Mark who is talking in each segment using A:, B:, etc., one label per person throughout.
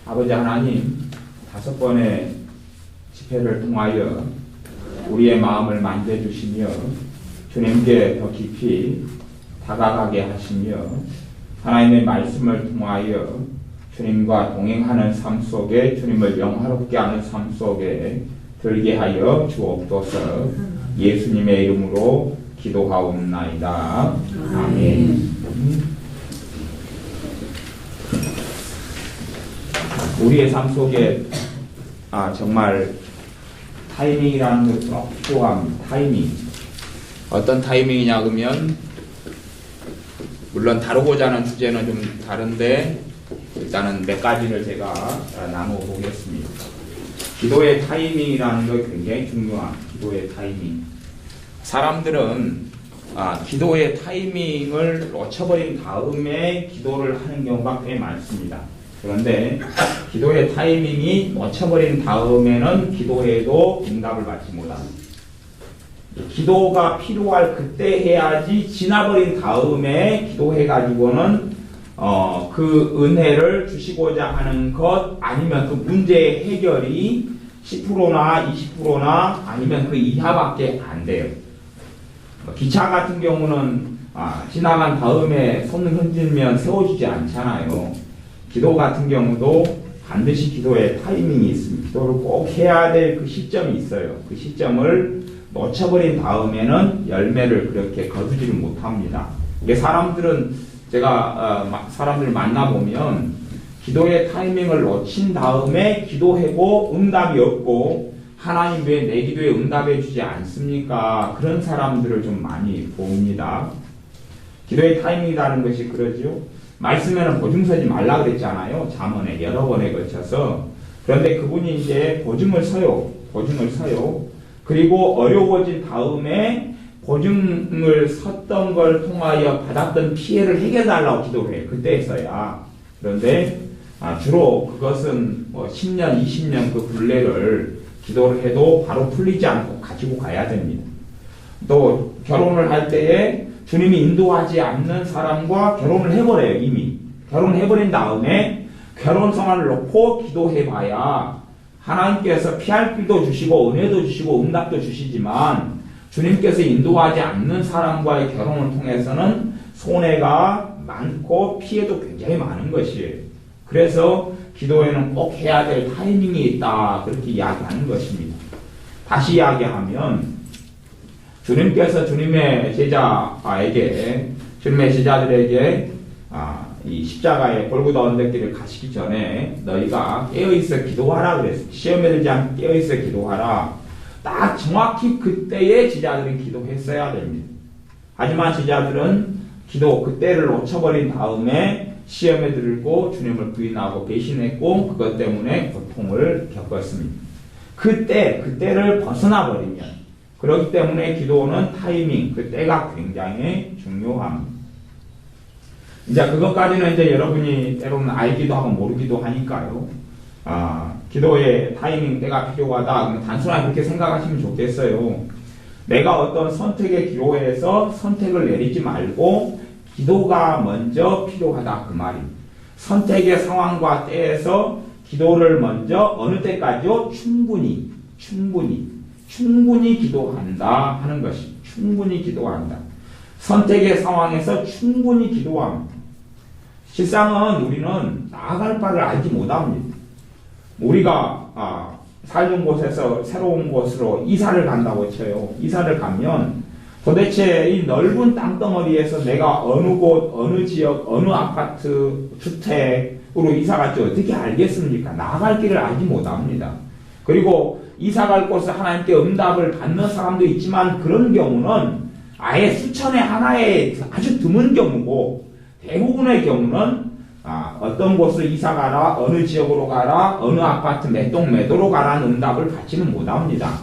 A: 아버지 하나님, 5번의 집회를 통하여 우리의 마음을 만져주시며 주님께 더 깊이 다가가게 하시며 하나님의 말씀을 통하여 주님과 동행하는 삶 속에 주님을 영화롭게 하는 삶 속에 들게 하여 주옵소서. 예수님의 이름으로 기도하옵나이다. 아멘. 우리의 삶 속에 정말 타이밍이라는 것도 필요합니다. 타이밍. 어떤 타이밍이냐 그러면 물론 다루고자 하는 주제는 좀 다른데 일단은 몇 가지를 제가 나누어 보겠습니다. 기도의 타이밍이라는 게 굉장히 중요한 기도의 타이밍. 사람들은 기도의 타이밍을 놓쳐버린 다음에 기도를 하는 경우가 꽤 많습니다. 그런데 기도의 타이밍이 놓쳐버린 다음에는 기도해도 응답을 받지 못합니다. 기도가 필요할 그때 해야지 지나버린 다음에 기도해가지고는 그 은혜를 주시고자 하는 것 아니면 그 문제의 해결이 10%나 20%나 아니면 그 이하밖에 안 돼요. 기차 같은 경우는 지나간 다음에 손 흔들면 세워주지 않잖아요. 기도 같은 경우도 반드시 기도의 타이밍이 있습니다. 기도를 꼭 해야 될 그 시점이 있어요. 그 시점을 놓쳐버린 다음에는 열매를 그렇게 거두지를 못합니다. 이게 사람들은 제가 사람들을 만나보면 기도의 타이밍을 놓친 다음에 기도하고 응답이 없고 하나님 왜 내 기도에 응답해 주지 않습니까? 그런 사람들을 좀 많이 봅니다. 기도의 타이밍이라는 것이 그러죠. 말씀에는 보증 서지 말라 그랬잖아요. 잠언에 여러 번에 걸쳐서. 그런데 그분이 이제 보증을 서요. 그리고 어려워진 다음에 보증을 섰던 걸 통하여 받았던 피해를 해결해달라고 기도를 해요. 그때 했어야. 그런데 주로 그것은 10년, 20년 그 굴레를 기도를 해도 바로 풀리지 않고 가지고 가야 됩니다. 또 결혼을 할 때에 주님이 인도하지 않는 사람과 결혼을 해버려요. 이미. 결혼을 해버린 다음에 결혼 생활을 놓고 기도해봐야 하나님께서 피할 길도 주시고 은혜도 주시고 응답도 주시지만 주님께서 인도하지 않는 사람과의 결혼을 통해서는 손해가 많고 피해도 굉장히 많은 것이에요. 그래서 기도에는 꼭 해야 될 타이밍이 있다. 그렇게 이야기하는 것입니다. 다시 이야기하면 주님께서 주님의 제자들에게 이 십자가의 골고다 언덕길을 가시기 전에 너희가 깨어있어 기도하라 그랬어요. 시험에 들지 않게 깨어있어 기도하라. 딱 정확히 그때에 제자들은 기도했어야 됩니다. 하지만 제자들은 그때를 놓쳐버린 다음에 시험에 들고 주님을 부인하고 배신했고 그것 때문에 고통을 겪었습니다. 그때를 벗어나버리면 그렇기 때문에 기도는 타이밍, 그때가 굉장히 중요합니다. 이제 그것까지는 이제 여러분이 때로는 알기도 하고 모르기도 하니까요. 기도의 타이밍 때가 필요하다. 그러면 단순하게 그렇게 생각하시면 좋겠어요. 내가 어떤 선택의 기로에서 선택을 내리지 말고 기도가 먼저 필요하다 그 말입니다. 선택의 상황과 때에서 기도를 먼저 어느 때까지요? 충분히 기도한다 하는 것이 충분히 기도한다. 선택의 상황에서 충분히 기도합니다. 실상은 우리는 나아갈 바를 알지 못합니다. 우리가 살던 곳에서 새로운 곳으로 이사를 간다고 쳐요. 이사를 가면 도대체 이 넓은 땅덩어리에서 내가 어느 곳, 어느 지역, 어느 아파트, 주택으로 이사 갈지 어떻게 알겠습니까? 나아갈 길을 알지 못합니다. 그리고 이사 갈 곳에 하나님께 응답을 받는 사람도 있지만 그런 경우는 아예 수천에 하나의 아주 드문 경우고 대부분의 경우는 어떤 곳을 이사 가라, 어느 지역으로 가라, 어느 아파트 몇 동 몇 호로 가라는 응답을 받지는 못합니다.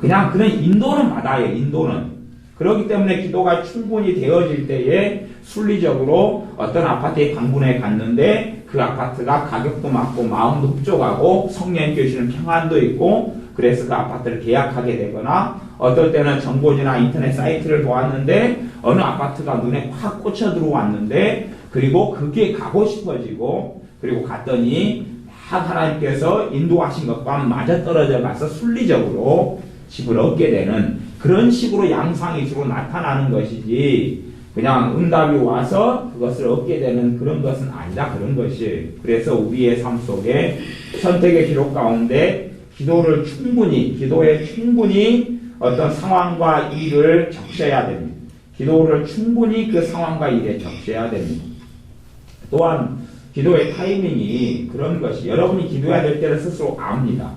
A: 그냥 그런 인도는 받아요. 인도는. 그렇기 때문에 기도가 충분히 되어질 때에 순리적으로 어떤 아파트에 방문해 갔는데 그 아파트가 가격도 맞고 마음도 흡족하고 성령님께 주시는 평안도 있고 그래서 그 아파트를 계약하게 되거나 어떨 때는 정보지나 인터넷 사이트를 보았는데 어느 아파트가 눈에 확 꽂혀 들어왔는데 그리고 그게 가고 싶어지고 그리고 갔더니 하나님께서 인도하신 것과 맞아떨어져 가서 순리적으로 집을 얻게 되는 그런 식으로 양상이 주로 나타나는 것이지 그냥 응답이 와서 그것을 얻게 되는 그런 것은 아니다 그런 것이에요. 그래서 우리의 삶 속에 선택의 기록 가운데 기도에 충분히 어떤 상황과 일을 적셔야 됩니다. 기도를 충분히 그 상황과 일에 적셔야 됩니다. 또한 기도의 타이밍이 그런 것이 여러분이 기도해야 될 때를 스스로 압니다.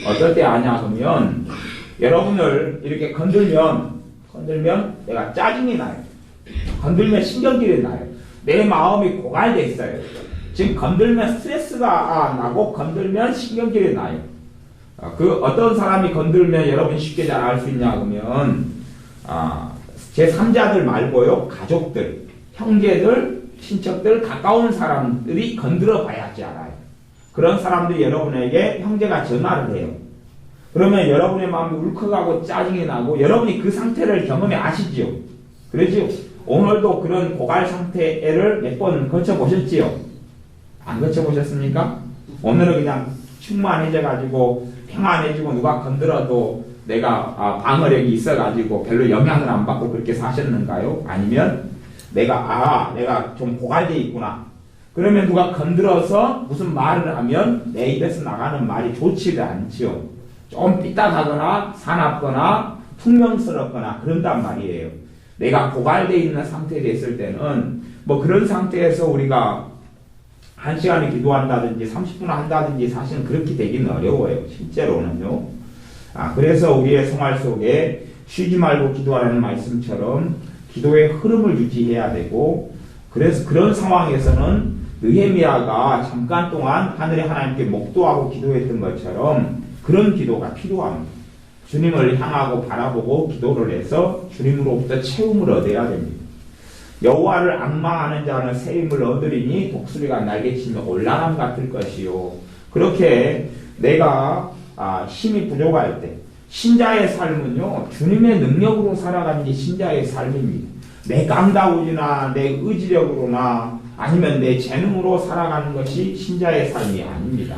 A: 어떨 때 아냐 하면 여러분을 이렇게 건들면 내가 짜증이 나요. 건들면 신경질이 나요. 내 마음이 고갈돼 있어요. 지금 건들면 스트레스가 나고 건들면 신경질이 나요. 그 어떤 사람이 건들면 여러분이 쉽게 잘 알 수 있냐 하면 제3자들 말고요. 가족들, 형제들, 친척들, 가까운 사람들이 건드려 봐야지 알아요. 그런 사람들이 여러분에게 형제가 전화를 해요. 그러면 여러분의 마음이 울컥하고 짜증이 나고 여러분이 그 상태를 경험해 아시지요? 그러지요? 오늘도 그런 고갈 상태를 몇 번 거쳐보셨지요? 안 거쳐보셨습니까? 오늘은 그냥 충만해져가지고 평안해지고 누가 건드려도 내가 방어력이 있어가지고 별로 영향을 안 받고 그렇게 사셨는가요? 아니면 내가 좀 고갈돼 있구나. 그러면 누가 건드려서 무슨 말을 하면 내 입에서 나가는 말이 좋지가 않지요. 좀 삐딱하거나 사납거나 퉁명스럽거나 그런단 말이에요. 내가 고갈돼 있는 상태에 있을 때는 뭐 그런 상태에서 우리가 1시간을 기도한다든지 30분 한다든지 사실은 그렇게 되기는 어려워요. 실제로는요. 그래서 우리의 생활 속에 쉬지 말고 기도하라는 말씀처럼 기도의 흐름을 유지해야 되고 그래서 그런 상황에서는 느헤미야가 잠깐 동안 하늘의 하나님께 목도하고 기도했던 것처럼 그런 기도가 필요합니다. 주님을 향하고 바라보고 기도를 해서 주님으로부터 채움을 얻어야 됩니다. 여호와를 앙망하는 자는 새 힘을 얻으리니 독수리가 날개치며 올라감 같을 것이요. 그렇게 내가 힘이 부족할 때 신자의 삶은요 주님의 능력으로 살아가는 게 신자의 삶입니다. 내 감다우지나 내 의지력으로나 아니면 내 재능으로 살아가는 것이 신자의 삶이 아닙니다.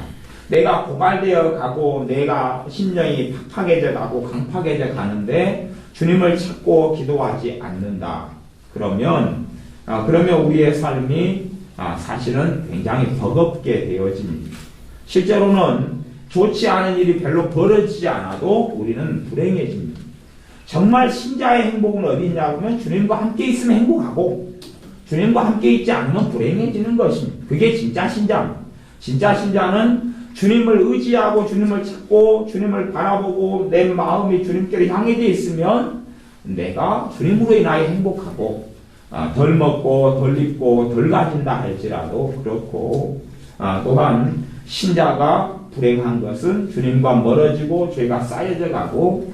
A: 내가 고갈되어 가고 내가 심령이 팍팍해져 가고 강팍해져 가는데 주님을 찾고 기도하지 않는다. 그러면 우리의 삶이 사실은 굉장히 버겁게 되어집니다. 실제로는 좋지 않은 일이 별로 벌어지지 않아도 우리는 불행해집니다. 정말 신자의 행복은 어디 있냐 하면 주님과 함께 있으면 행복하고 주님과 함께 있지 않으면 불행해지는 것입니다. 그게 진짜 신자입니다. 진짜 신자는 주님을 의지하고 주님을 찾고 주님을 바라보고 내 마음이 주님께로 향해져 있으면 내가 주님으로 인하여 행복하고 덜 먹고 덜 입고 덜 가진다 할지라도 그렇고 또한 신자가 불행한 것은 주님과 멀어지고 죄가 쌓여져 가고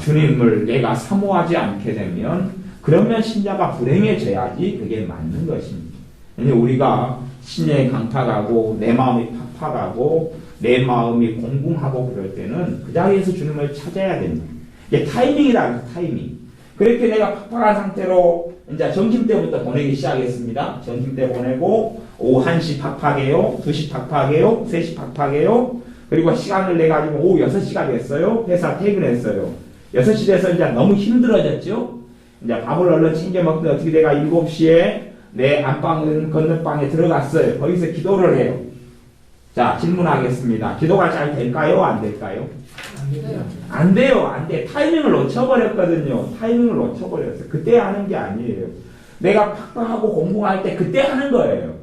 A: 주님을 내가 사모하지 않게 되면 그러면 신자가 불행해져야지 그게 맞는 것입니다. 우리가 신에 강팍하고 내 마음이 팍팍하고 내 마음이 공궁하고 그럴 때는 그 자리에서 주님을 찾아야 됩니다. 이게 타이밍이다. 타이밍. 그렇게 내가 팍팍한 상태로 이제 점심때부터 보내기 시작했습니다. 점심때 보내고 오후 1시 팍팍해요. 2시 팍팍해요. 3시 팍팍해요. 그리고 시간을 내가지고 오후 6시가 됐어요. 회사 퇴근했어요. 6시 돼서 이제 너무 힘들어졌죠. 이제 밥을 얼른 챙겨 먹더니 어떻게 내가 7시에 내 안방 건너방에 들어갔어요. 거기서 기도를 해요. 자, 질문하겠습니다. 기도가 잘 될까요? 안 될까요? 안 돼요. 안 돼. 타이밍을 놓쳐버렸거든요. 타이밍을 놓쳐버렸어요. 그때 하는 게 아니에요. 내가 팍팍하고 공부할 때 그때 하는 거예요.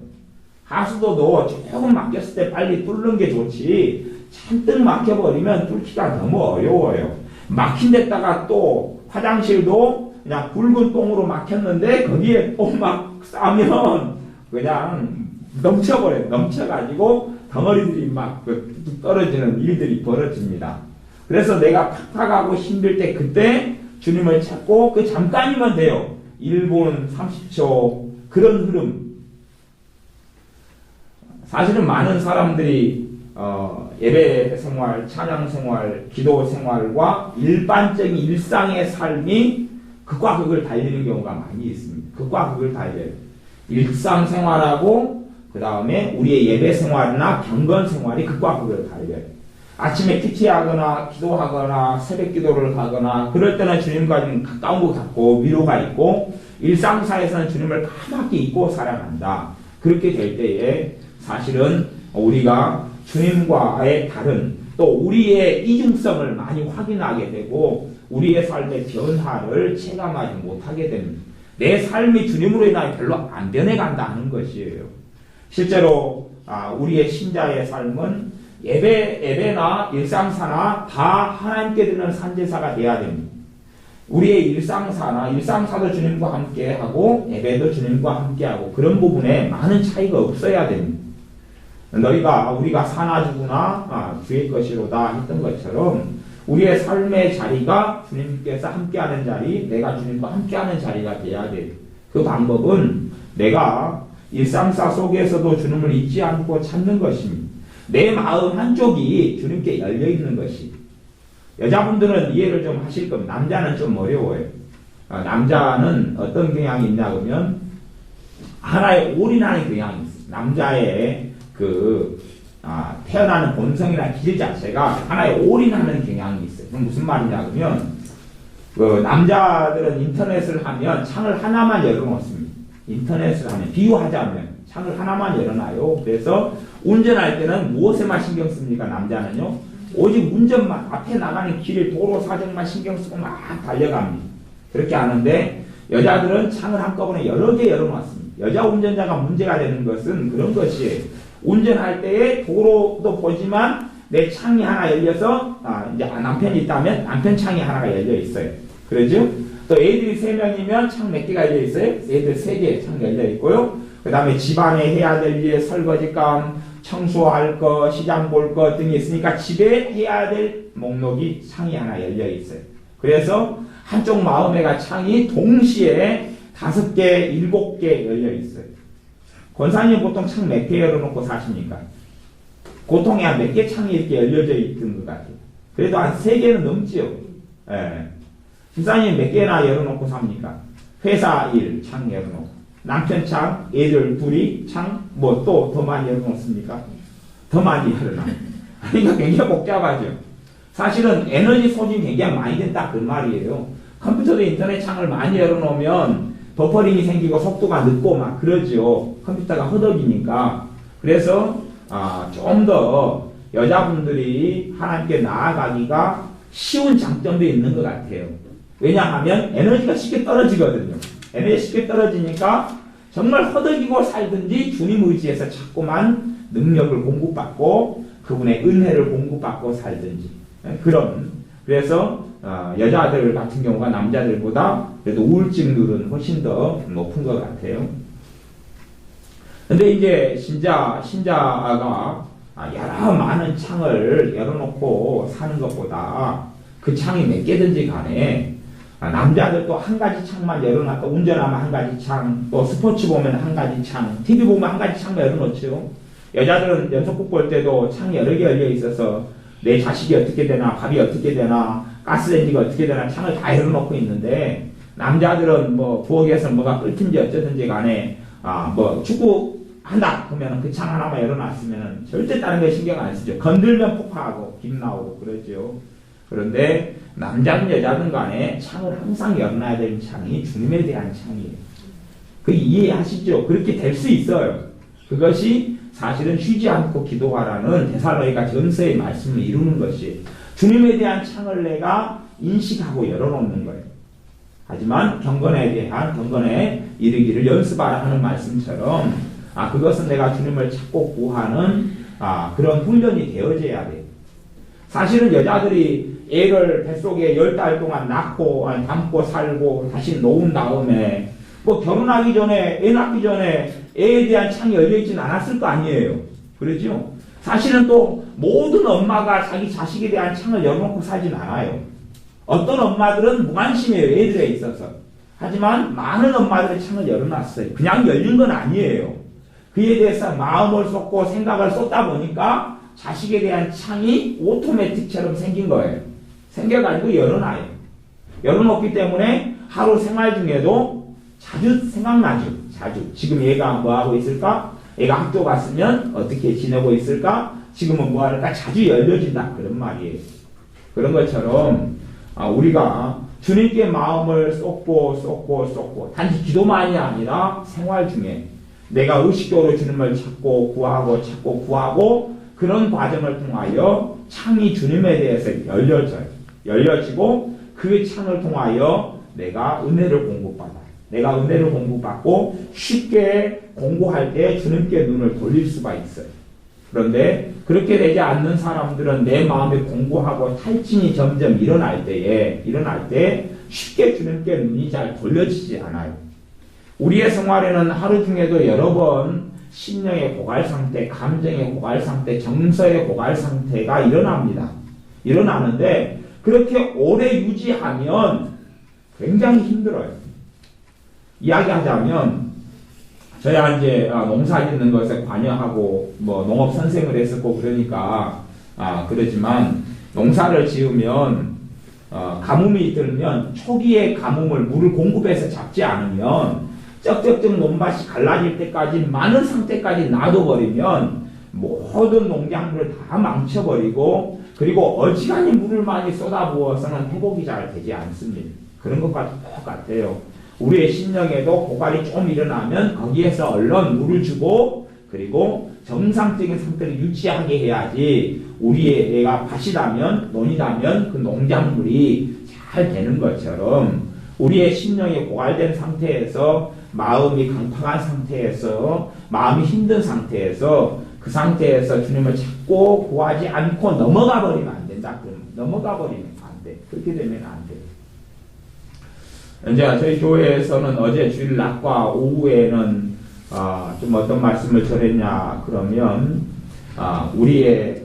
A: 하수도도 조금 막혔을 때 빨리 뚫는 게 좋지 잔뜩 막혀버리면 뚫기가 너무 어려워요. 막힌 데다가 또 화장실도 그냥 붉은 똥으로 막혔는데 거기에 또 막 싸면 그냥 넘쳐버려요. 넘쳐가지고 덩어리들이 막 떨어지는 일들이 벌어집니다. 그래서 내가 팍팍하고 힘들 때 그때 주님을 찾고 그 잠깐이면 돼요. 1분 30초 그런 흐름. 사실은 많은 사람들이 예배 생활, 찬양 생활, 기도 생활과 일반적인 일상의 삶이 극과 극을 달리는 경우가 많이 있습니다. 극과 극을 달려요. 일상 생활하고 그 다음에 우리의 예배 생활이나 경건 생활이 극과 극을 가려요. 아침에 큐티하거나 기도하거나 새벽 기도를 하거나 그럴 때는 주님과 좀 가까운 것 같고 위로가 있고 일상사에서는 주님을 가만히 잊고 살아간다. 그렇게 될 때에 사실은 우리가 주님과의 다른 또 우리의 이중성을 많이 확인하게 되고 우리의 삶의 변화를 체감하지 못하게 됩니다. 내 삶이 주님으로 인하여 별로 안 변해간다 하는 것이에요. 실제로 우리의 신자의 삶은 예배나 일상사나 다 하나님께 드리는 산제사가 돼야 됩니다. 우리의 일상사도 주님과 함께하고 예배도 주님과 함께하고 그런 부분에 많은 차이가 없어야 됩니다. 우리가 사나 죽으나 주의 것이로다 했던 것처럼 우리의 삶의 자리가 주님께서 함께하는 자리, 내가 주님과 함께하는 자리가 돼야 돼요. 그 방법은 내가 일상사 속에서도 주님을 잊지 않고 찾는 것입니다. 내 마음 한쪽이 주님께 열려있는 것이. 여자분들은 이해를 좀 하실 겁니다. 남자는 좀 어려워요. 남자는 어떤 경향이 있냐 그러면 하나에 올인하는 경향이 있어요. 남자의 태어나는 본성이나 길 자체가 하나에 올인하는 경향이 있어요. 그럼 무슨 말이냐 그러면 남자들은 인터넷을 하면 창을 하나만 열어놓습니다. 인터넷을 하면 비유하자면 창을 하나만 열어놔요. 그래서 운전할 때는 무엇에만 신경 씁니까? 남자는요. 오직 운전만 앞에 나가는 길 도로 사정만 신경 쓰고 막 달려갑니다. 그렇게 하는데 여자들은 창을 한꺼번에 여러 개 열어놨습니다. 여자 운전자가 문제가 되는 것은 그런 것이에요. 운전할 때에 도로도 보지만 내 창이 하나 열려서 이제 남편이 있다면 남편 창이 하나가 열려 있어요. 그러죠? 또 애들이 3명이면 창 몇 개가 열려 있어요? 애들 3개 창 열려 있고요. 그 다음에 집안에 해야 될 일, 설거지감, 청소할 거, 시장 볼 거 등이 있으니까 집에 해야 될 목록이 창이 하나 열려 있어요. 그래서 한쪽 마음에가 창이 동시에 5개, 7개 열려 있어요. 권사님 보통 창 몇 개 열어놓고 사십니까? 보통에 한 몇 개 창이 이렇게 열려져 있는 것 같아요. 그래도 한 3개는 넘지요. 예. 집사님 몇 개나 열어놓고 삽니까? 회사 일 창 열어놓고, 남편 창, 애들 둘이 창, 또 더 많이 열어놓습니까? 더 많이 열어놔. 그러니까 굉장히 복잡하죠. 사실은 에너지 소진이 굉장히 많이 된다 그 말이에요. 컴퓨터도 인터넷 창을 많이 열어놓으면 버퍼링이 생기고 속도가 늦고 막 그러죠. 컴퓨터가 허덕이니까. 그래서 좀 더 여자분들이 하나님께 나아가기가 쉬운 장점도 있는 것 같아요. 왜냐하면 에너지가 쉽게 떨어지거든요. 에너지가 쉽게 떨어지니까 정말 허덕이고 살든지 주님 의지에서 자꾸만 능력을 공급받고 그분의 은혜를 공급받고 살든지 그래서 여자들 같은 경우가 남자들보다 그래도 우울증률은 훨씬 더 높은 것 같아요. 근데 이제 신자가 여러 많은 창을 열어놓고 사는 것보다 그 창이 몇 개든지 간에 남자들도 한 가지 창만 열어놨다. 운전하면 한 가지 창, 또 스포츠 보면 한 가지 창, TV 보면 한 가지 창만 열어놓죠. 여자들은 연속극 볼 때도 창이 여러 개 열려 있어서 내 자식이 어떻게 되나, 밥이 어떻게 되나, 가스레인지가 어떻게 되나 창을 다 열어놓고 있는데 남자들은 부엌에서 뭐가 끓든지 어쩌든지 간에 축구 한다 그러면 그 창 하나만 열어놨으면 절대 다른 거 신경 안 쓰죠. 건들면 폭파하고 김 나오고 그러죠. 그런데 남자든 여자든 간에 창을 항상 열어놔야 되는 창이 주님에 대한 창이에요. 그 이해하시죠? 그렇게 될 수 있어요. 그것이 사실은 쉬지 않고 기도하라는 데살로니가 전서의 말씀을 이루는 것이 주님에 대한 창을 내가 인식하고 열어놓는 거예요. 하지만 경건에 이르기를 연습하라 하는 말씀처럼 그것은 내가 주님을 찾고 구하는 그런 훈련이 되어져야 돼요. 사실은 여자들이 애를 뱃속에 10달 동안 낳고 담고 살고 다시 놓은 다음에 결혼하기 전에 애 낳기 전에 애에 대한 창이 열려있지는 않았을 거 아니에요. 그러죠? 사실은 또 모든 엄마가 자기 자식에 대한 창을 열어놓고 살진 않아요. 어떤 엄마들은 무관심해요. 애들에 있어서. 하지만 많은 엄마들의 창을 열어놨어요. 그냥 열린 건 아니에요. 그에 대해서 마음을 쏟고 생각을 쏟다 보니까 자식에 대한 창이 오토매틱처럼 생긴 거예요. 생겨가지고 열어놔요. 열어놓기 때문에 하루 생활 중에도 자주 생각나죠. 자주. 지금 얘가 뭐하고 있을까? 애가 학교 갔으면 어떻게 지내고 있을까? 지금은 뭐 할까? 자주 열려진다. 그런 말이에요. 그런 것처럼 우리가 주님께 마음을 쏟고 단지 기도만이 아니라 생활 중에 내가 의식적으로 주님을 찾고 구하고 그런 과정을 통하여 창이 주님에 대해서 열려지고 그 창을 통하여 내가 은혜를 공부받고 쉽게 공부할 때 주님께 눈을 돌릴 수가 있어요. 그런데 그렇게 되지 않는 사람들은 내 마음에 공부하고 탈진이 점점 일어날 때 쉽게 주님께 눈이 잘 돌려지지 않아요. 우리의 생활에는 하루 중에도 여러 번 심령의 고갈 상태, 감정의 고갈 상태, 정서의 고갈 상태가 일어나는데 그렇게 오래 유지하면 굉장히 힘들어요. 이야기하자면 저야 이제 농사 짓는 것에 관여하고 뭐 농업 선생을 했었고 그러니까 그러지만 농사를 지으면 가뭄이 들면 초기에 가뭄을 물을 공급해서 잡지 않으면 쩍쩍쩍 논밭이 갈라질 때까지 많은 상태까지 놔둬버리면 모든 농작물을 다 망쳐버리고 그리고 어지간히 물을 많이 쏟아부어서는 회복이 잘 되지 않습니다. 그런 것과 똑같아요. 우리의 심령에도 고갈이 좀 일어나면 거기에서 얼른 물을 주고 그리고 정상적인 상태를 유지하게 해야지 우리의 애가 밭이라면 논이라면 그 농작물이 잘 되는 것처럼 우리의 심령이 고갈된 상태에서 마음이 강팍한 상태에서 마음이 힘든 상태에서 그 상태에서 주님을 찾고 구하지 않고 넘어가 버리면 안 된다. 넘어가 버리면 안 돼. 그렇게 되면 안 돼. 이제 저희 교회에서는 어제 주일 낮과 오후에는 좀 어떤 말씀을 전했냐 그러면 우리의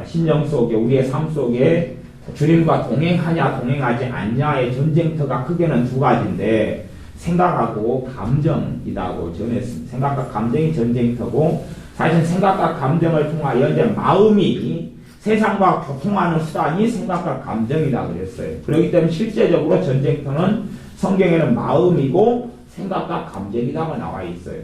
A: 심령 속에 우리의 삶 속에 주님과 동행하냐 동행하지 않냐의 전쟁터가 크게는 두 가지인데 생각하고 감정이라고 전했습니다. 생각과 감정이 전쟁터고 사실 생각과 감정을 통하여 이제 마음이 세상과 교통하는 수단이 생각과 감정이라고 그랬어요. 그렇기 때문에 실제적으로 전쟁터는 성경에는 마음이고 생각과 감정이라고 나와 있어요.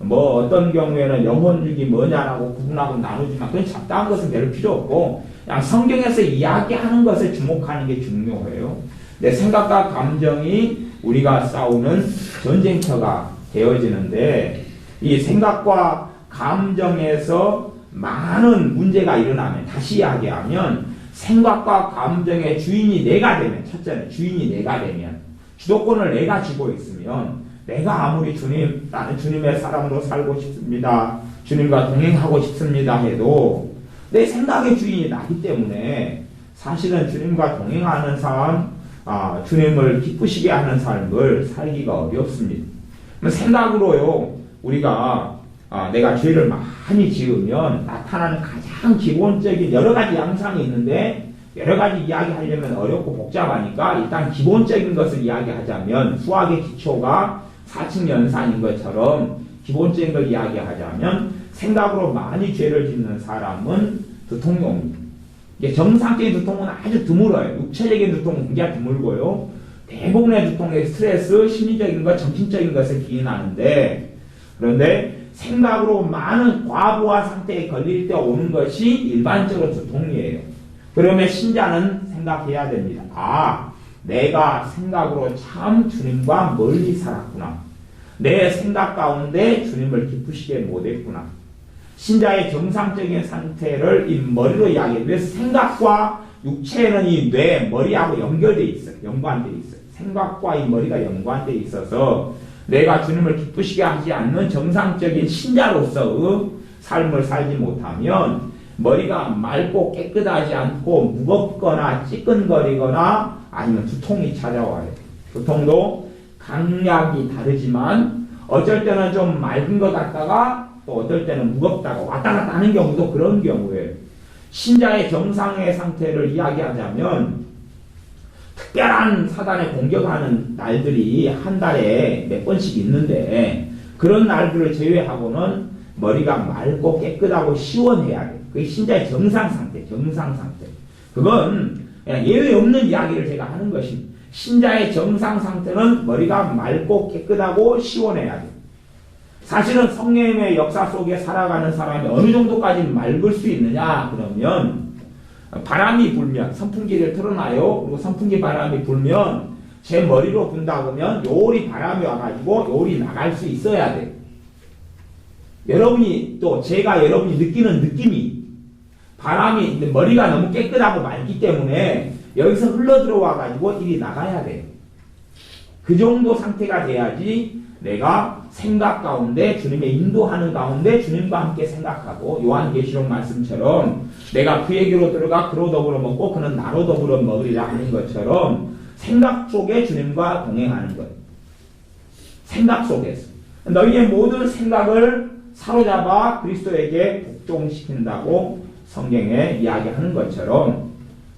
A: 뭐 어떤 경우에는 영혼육이 뭐냐라고 구분하고 나누지만 그건 잡다한 것은 별로 필요 없고 그냥 성경에서 이야기하는 것에 주목하는 게 중요해요. 내 생각과 감정이 우리가 싸우는 전쟁터가 되어지는데 이 생각과 감정에서 많은 문제가 일어나면 다시 이야기하면 생각과 감정의 주인이 내가 되면 첫째는 주인이 내가 되면 주도권을 내가 쥐고 있으면 내가 아무리 나는 주님의 사람으로 살고 싶습니다. 주님과 동행하고 싶습니다 해도 내 생각의 주인이 나기 때문에 사실은 주님과 동행하는 삶, 주님을 기쁘시게 하는 삶을 살기가 어렵습니다. 생각으로요, 우리가 내가 죄를 많이 지으면 나타나는 가장 기본적인 여러 가지 양상이 있는데 여러 가지 이야기하려면 어렵고 복잡하니까 일단 기본적인 것을 이야기하자면 수학의 기초가 4층 연산인 것처럼 기본적인 걸 이야기하자면 생각으로 많이 죄를 짓는 사람은 두통용입니다. 정상적인 두통은 아주 드물어요. 육체적인 두통은 굉장히 드물고요. 대부분의 두통의 스트레스, 심리적인 것, 정신적인 것을 기인하는데 그런데 생각으로 많은 과부하 상태에 걸릴 때 오는 것이 일반적으로 두통이에요. 그러면 신자는 생각해야 됩니다. 내가 생각으로 참 주님과 멀리 살았구나. 내 생각 가운데 주님을 기쁘시게 못했구나. 신자의 정상적인 상태를 이 머리로 이야기해요. 그래서 생각과 육체는 이 뇌, 머리하고 연결되어 있어요. 연관되어 있어요. 생각과 이 머리가 연관되어 있어서 내가 주님을 기쁘시게 하지 않는 정상적인 신자로서의 삶을 살지 못하면 머리가 맑고 깨끗하지 않고 무겁거나 찌끈거리거나 아니면 두통이 찾아와요. 두통도 강약이 다르지만 어쩔 때는 좀 맑은 것 같다가 또 어떨 때는 무겁다가 왔다 갔다 하는 경우도 그런 경우예요. 신자의 정상의 상태를 이야기하자면 특별한 사단에 공격하는 날들이 한 달에 몇 번씩 있는데 그런 날들을 제외하고는 머리가 맑고 깨끗하고 시원해야 돼요. 그게 신자의 정상 상태. 그건 예외 없는 이야기를 제가 하는 것입니다. 신자의 정상 상태는 머리가 맑고 깨끗하고 시원해야 돼요. 사실은 성령의 역사 속에 살아가는 사람이 어느 정도까지 맑을 수 있느냐 그러면 바람이 불면 선풍기를 틀어놔요. 그리고 선풍기 바람이 불면 제 머리로 분다 그러면 요리 바람이 와가지고 요리 나갈 수 있어야 돼. 여러분이 또 제가 여러분이 느끼는 느낌이 바람이 머리가 너무 깨끗하고 맑기 때문에 여기서 흘러 들어와가지고 일이 나가야 돼. 그 정도 상태가 돼야지 내가 생각 가운데 주님의 인도하는 가운데 주님과 함께 생각하고 요한계시록 말씀처럼 내가 그에게로 들어가 그로 더불어 먹고 그는 나로 더불어 먹으리라 하는 것처럼 생각 속에 주님과 동행하는 것. 생각 속에서 너희의 모든 생각을 사로잡아 그리스도에게 복종시킨다고 성경에 이야기하는 것처럼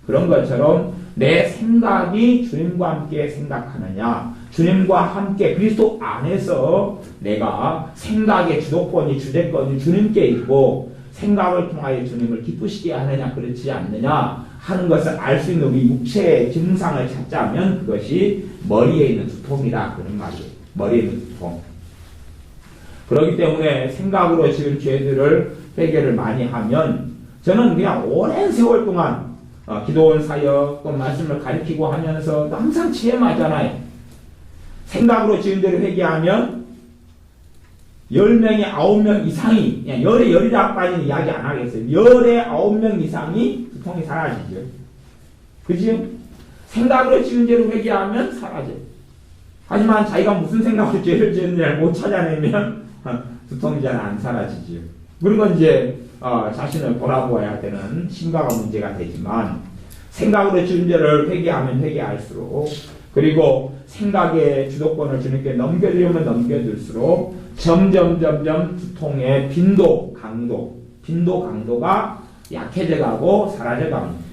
A: 그런 것처럼 내 생각이 주님과 함께 생각하느냐 주님과 함께 그리스도 안에서 내가 생각의 주도권이 주재권이 주님께 있고 생각을 통하여 주님을 기쁘시게 하느냐 그렇지 않느냐 하는 것을 알 수 있는 우리 육체의 증상을 찾자면 그것이 머리에 있는 두통이다 그런 말이에요. 머리에 있는 두통. 그렇기 때문에 생각으로 지은 죄들을 회개를 많이 하면 저는 그냥 오랜 세월 동안 기도원 사역 또 말씀을 가르치고 하면서 항상 체험하잖아요. 생각으로 지은 대로 회개하면 10명에 9명 이상이 그냥 열에 10이라고까지는 이야기 안 하겠어요. 열에 9명 이상이 두통이 사라지죠. 그죠? 생각으로 지은 대로 회개하면 사라져요. 하지만 자기가 무슨 생각으로 죄를 지었는지를 못 찾아내면 두통이 잘 안 사라지죠. 그런 건 이제 자신을 돌아보아야 되는 심각한 문제가 되지만 생각으로 지은 죄를 회개하면 회개할수록 그리고 생각의 주도권을 주님께 넘겨드리면 넘겨줄수록 점점 두통의 강도가 약해져 가고 사라져 갑니다.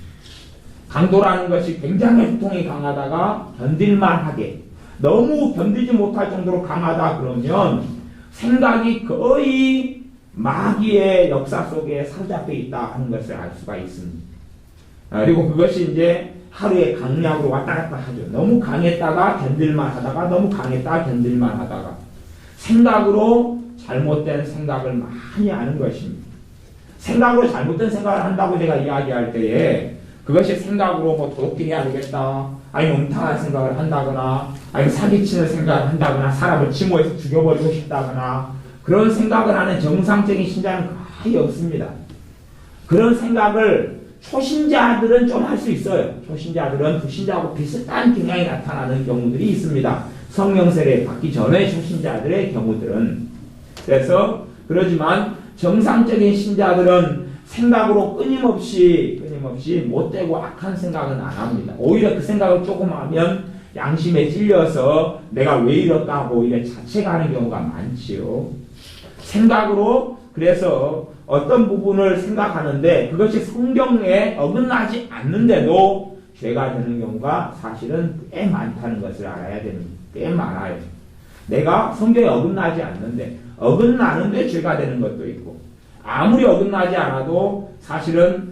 A: 강도라는 것이 굉장히 두통이 강하다가 견딜만하게 너무 견디지 못할 정도로 강하다 그러면 생각이 거의 마귀의 역사 속에 사로잡혀 있다 하는 것을 알 수가 있습니다. 그리고 그것이 이제 하루에 강약으로 왔다 갔다 하죠. 너무 강했다가 견딜만 하다가 너무 강했다가 견딜만 하다가 생각으로 잘못된 생각을 많이 하는 것입니다. 생각으로 잘못된 생각을 한다고 제가 이야기할 때에 그것이 생각으로 뭐 도둑질이 해야 되겠다 아니면 음탕한 생각을 한다거나 아니면 사기치는 생각을 한다거나 사람을 침호해서 죽여버리고 싶다거나 그런 생각을 하는 정상적인 신자는 거의 없습니다. 그런 생각을 초신자들은 좀 할 수 있어요. 초신자들은 불신자하고 비슷한 경향이 나타나는 경우들이 있습니다. 성령 세례 받기 전에 초신자들의 경우들은. 그래서 그러지만 정상적인 신자들은 생각으로 끊임없이 못되고 악한 생각은 안 합니다. 오히려 그 생각을 조금 하면 양심에 찔려서 내가 왜 이럴까 하고 오히려 자책하는 경우가 많지요. 생각으로 그래서 어떤 부분을 생각하는데 그것이 성경에 어긋나지 않는데도 죄가 되는 경우가 사실은 꽤 많다는 것을 알아야 됩니다. 꽤 많아요. 내가 성경에 어긋나지 않는데 어긋나는데 죄가 되는 것도 있고 아무리 어긋나지 않아도 사실은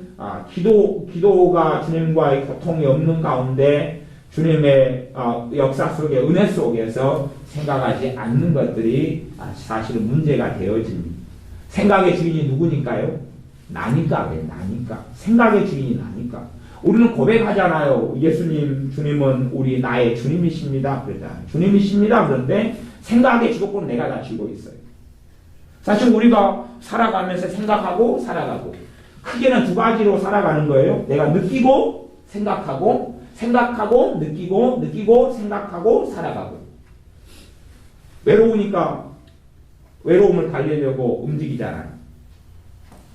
A: 기도가 주님과의 고통이 없는 가운데 주님의 역사 속에 은혜 속에서 생각하지 않는 것들이 사실은 문제가 되어집니다. 생각의 주인이 누구니까요? 나니까. 생각의 주인이 나니까. 우리는 고백하잖아요. 예수님, 주님은 나의 주님이십니다. 그러잖아요. 주님이십니다. 그런데 생각의 주도권은 내가 다 쥐고 있어요. 사실 우리가 살아가면서 생각하고 살아가고 크게는 두 가지로 살아가는 거예요. 내가 느끼고 생각하고 느끼고 생각하고 살아가고. 외로우니까 외로움을 달래려고 움직이잖아요.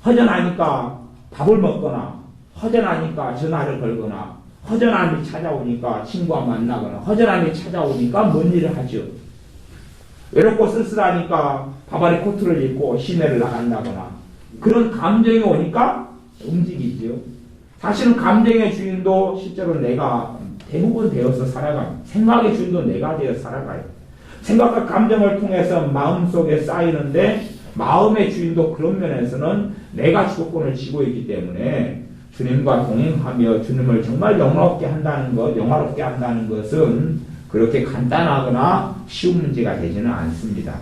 A: 허전하니까 밥을 먹거나 허전하니까 전화를 걸거나 허전함이 찾아오니까 친구와 만나거나 허전함이 찾아오니까 뭔 일을 하죠. 외롭고 쓸쓸하니까 바바리 코트를 입고 시내를 나간다거나 그런 감정이 오니까 움직이지요. 사실은 감정의 주인도 실제로 내가 대부분 되어서 살아가요. 생각의 주인도 내가 되어 살아가요. 생각과 감정을 통해서 마음속에 쌓이는데 마음의 주인도 그런 면에서는 내가 주도권을 쥐고 있기 때문에 주님과 동행하며 주님을 정말 영화롭게 한다는 것은 그렇게 간단하거나 쉬운 문제가 되지는 않습니다.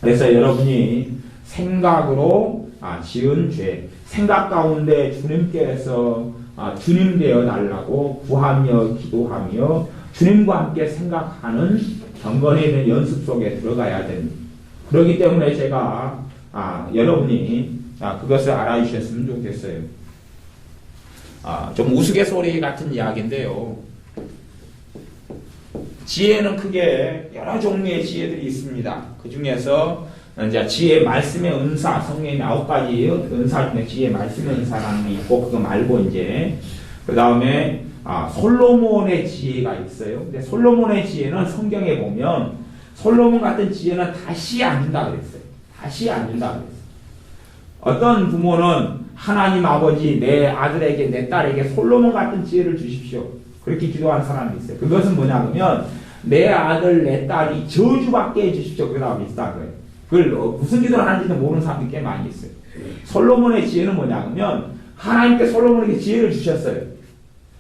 A: 그래서 여러분이 생각으로 지은 죄, 생각 가운데 주님께서 주님 되어 달라고 구하며 기도하며 주님과 함께 생각하는 경건에 있는 연습 속에 들어가야 됩니다. 그렇기 때문에 제가 여러분이 그것을 알아주셨으면 좋겠어요. 좀 우스갯소리 같은 이야기인데요. 지혜는 크게 여러 종류의 지혜들이 있습니다. 그 중에서 이제 지혜 말씀의 은사, 성경의 9가지 은사 중에 지혜 말씀의 은사라는 게 있고, 그거 말고 이제 그 다음에 솔로몬의 지혜가 있어요. 근데 솔로몬의 지혜는 성경에 보면 솔로몬 같은 지혜는 다시 안 준다 그랬어요. 다시 안 준다 그랬어요. 어떤 부모는 하나님 아버지 내 아들에게 내 딸에게 솔로몬 같은 지혜를 주십시오. 그렇게 기도하는 사람이 있어요. 그것은 뭐냐면 내 아들 내 딸이 저주받게 해주십시오. 그거랑 비슷한 거예요. 그걸 무슨 기도를 하는지도 모르는 사람들이 꽤 많이 있어요. 솔로몬의 지혜는 뭐냐면 하나님께 솔로몬에게 지혜를 주셨어요.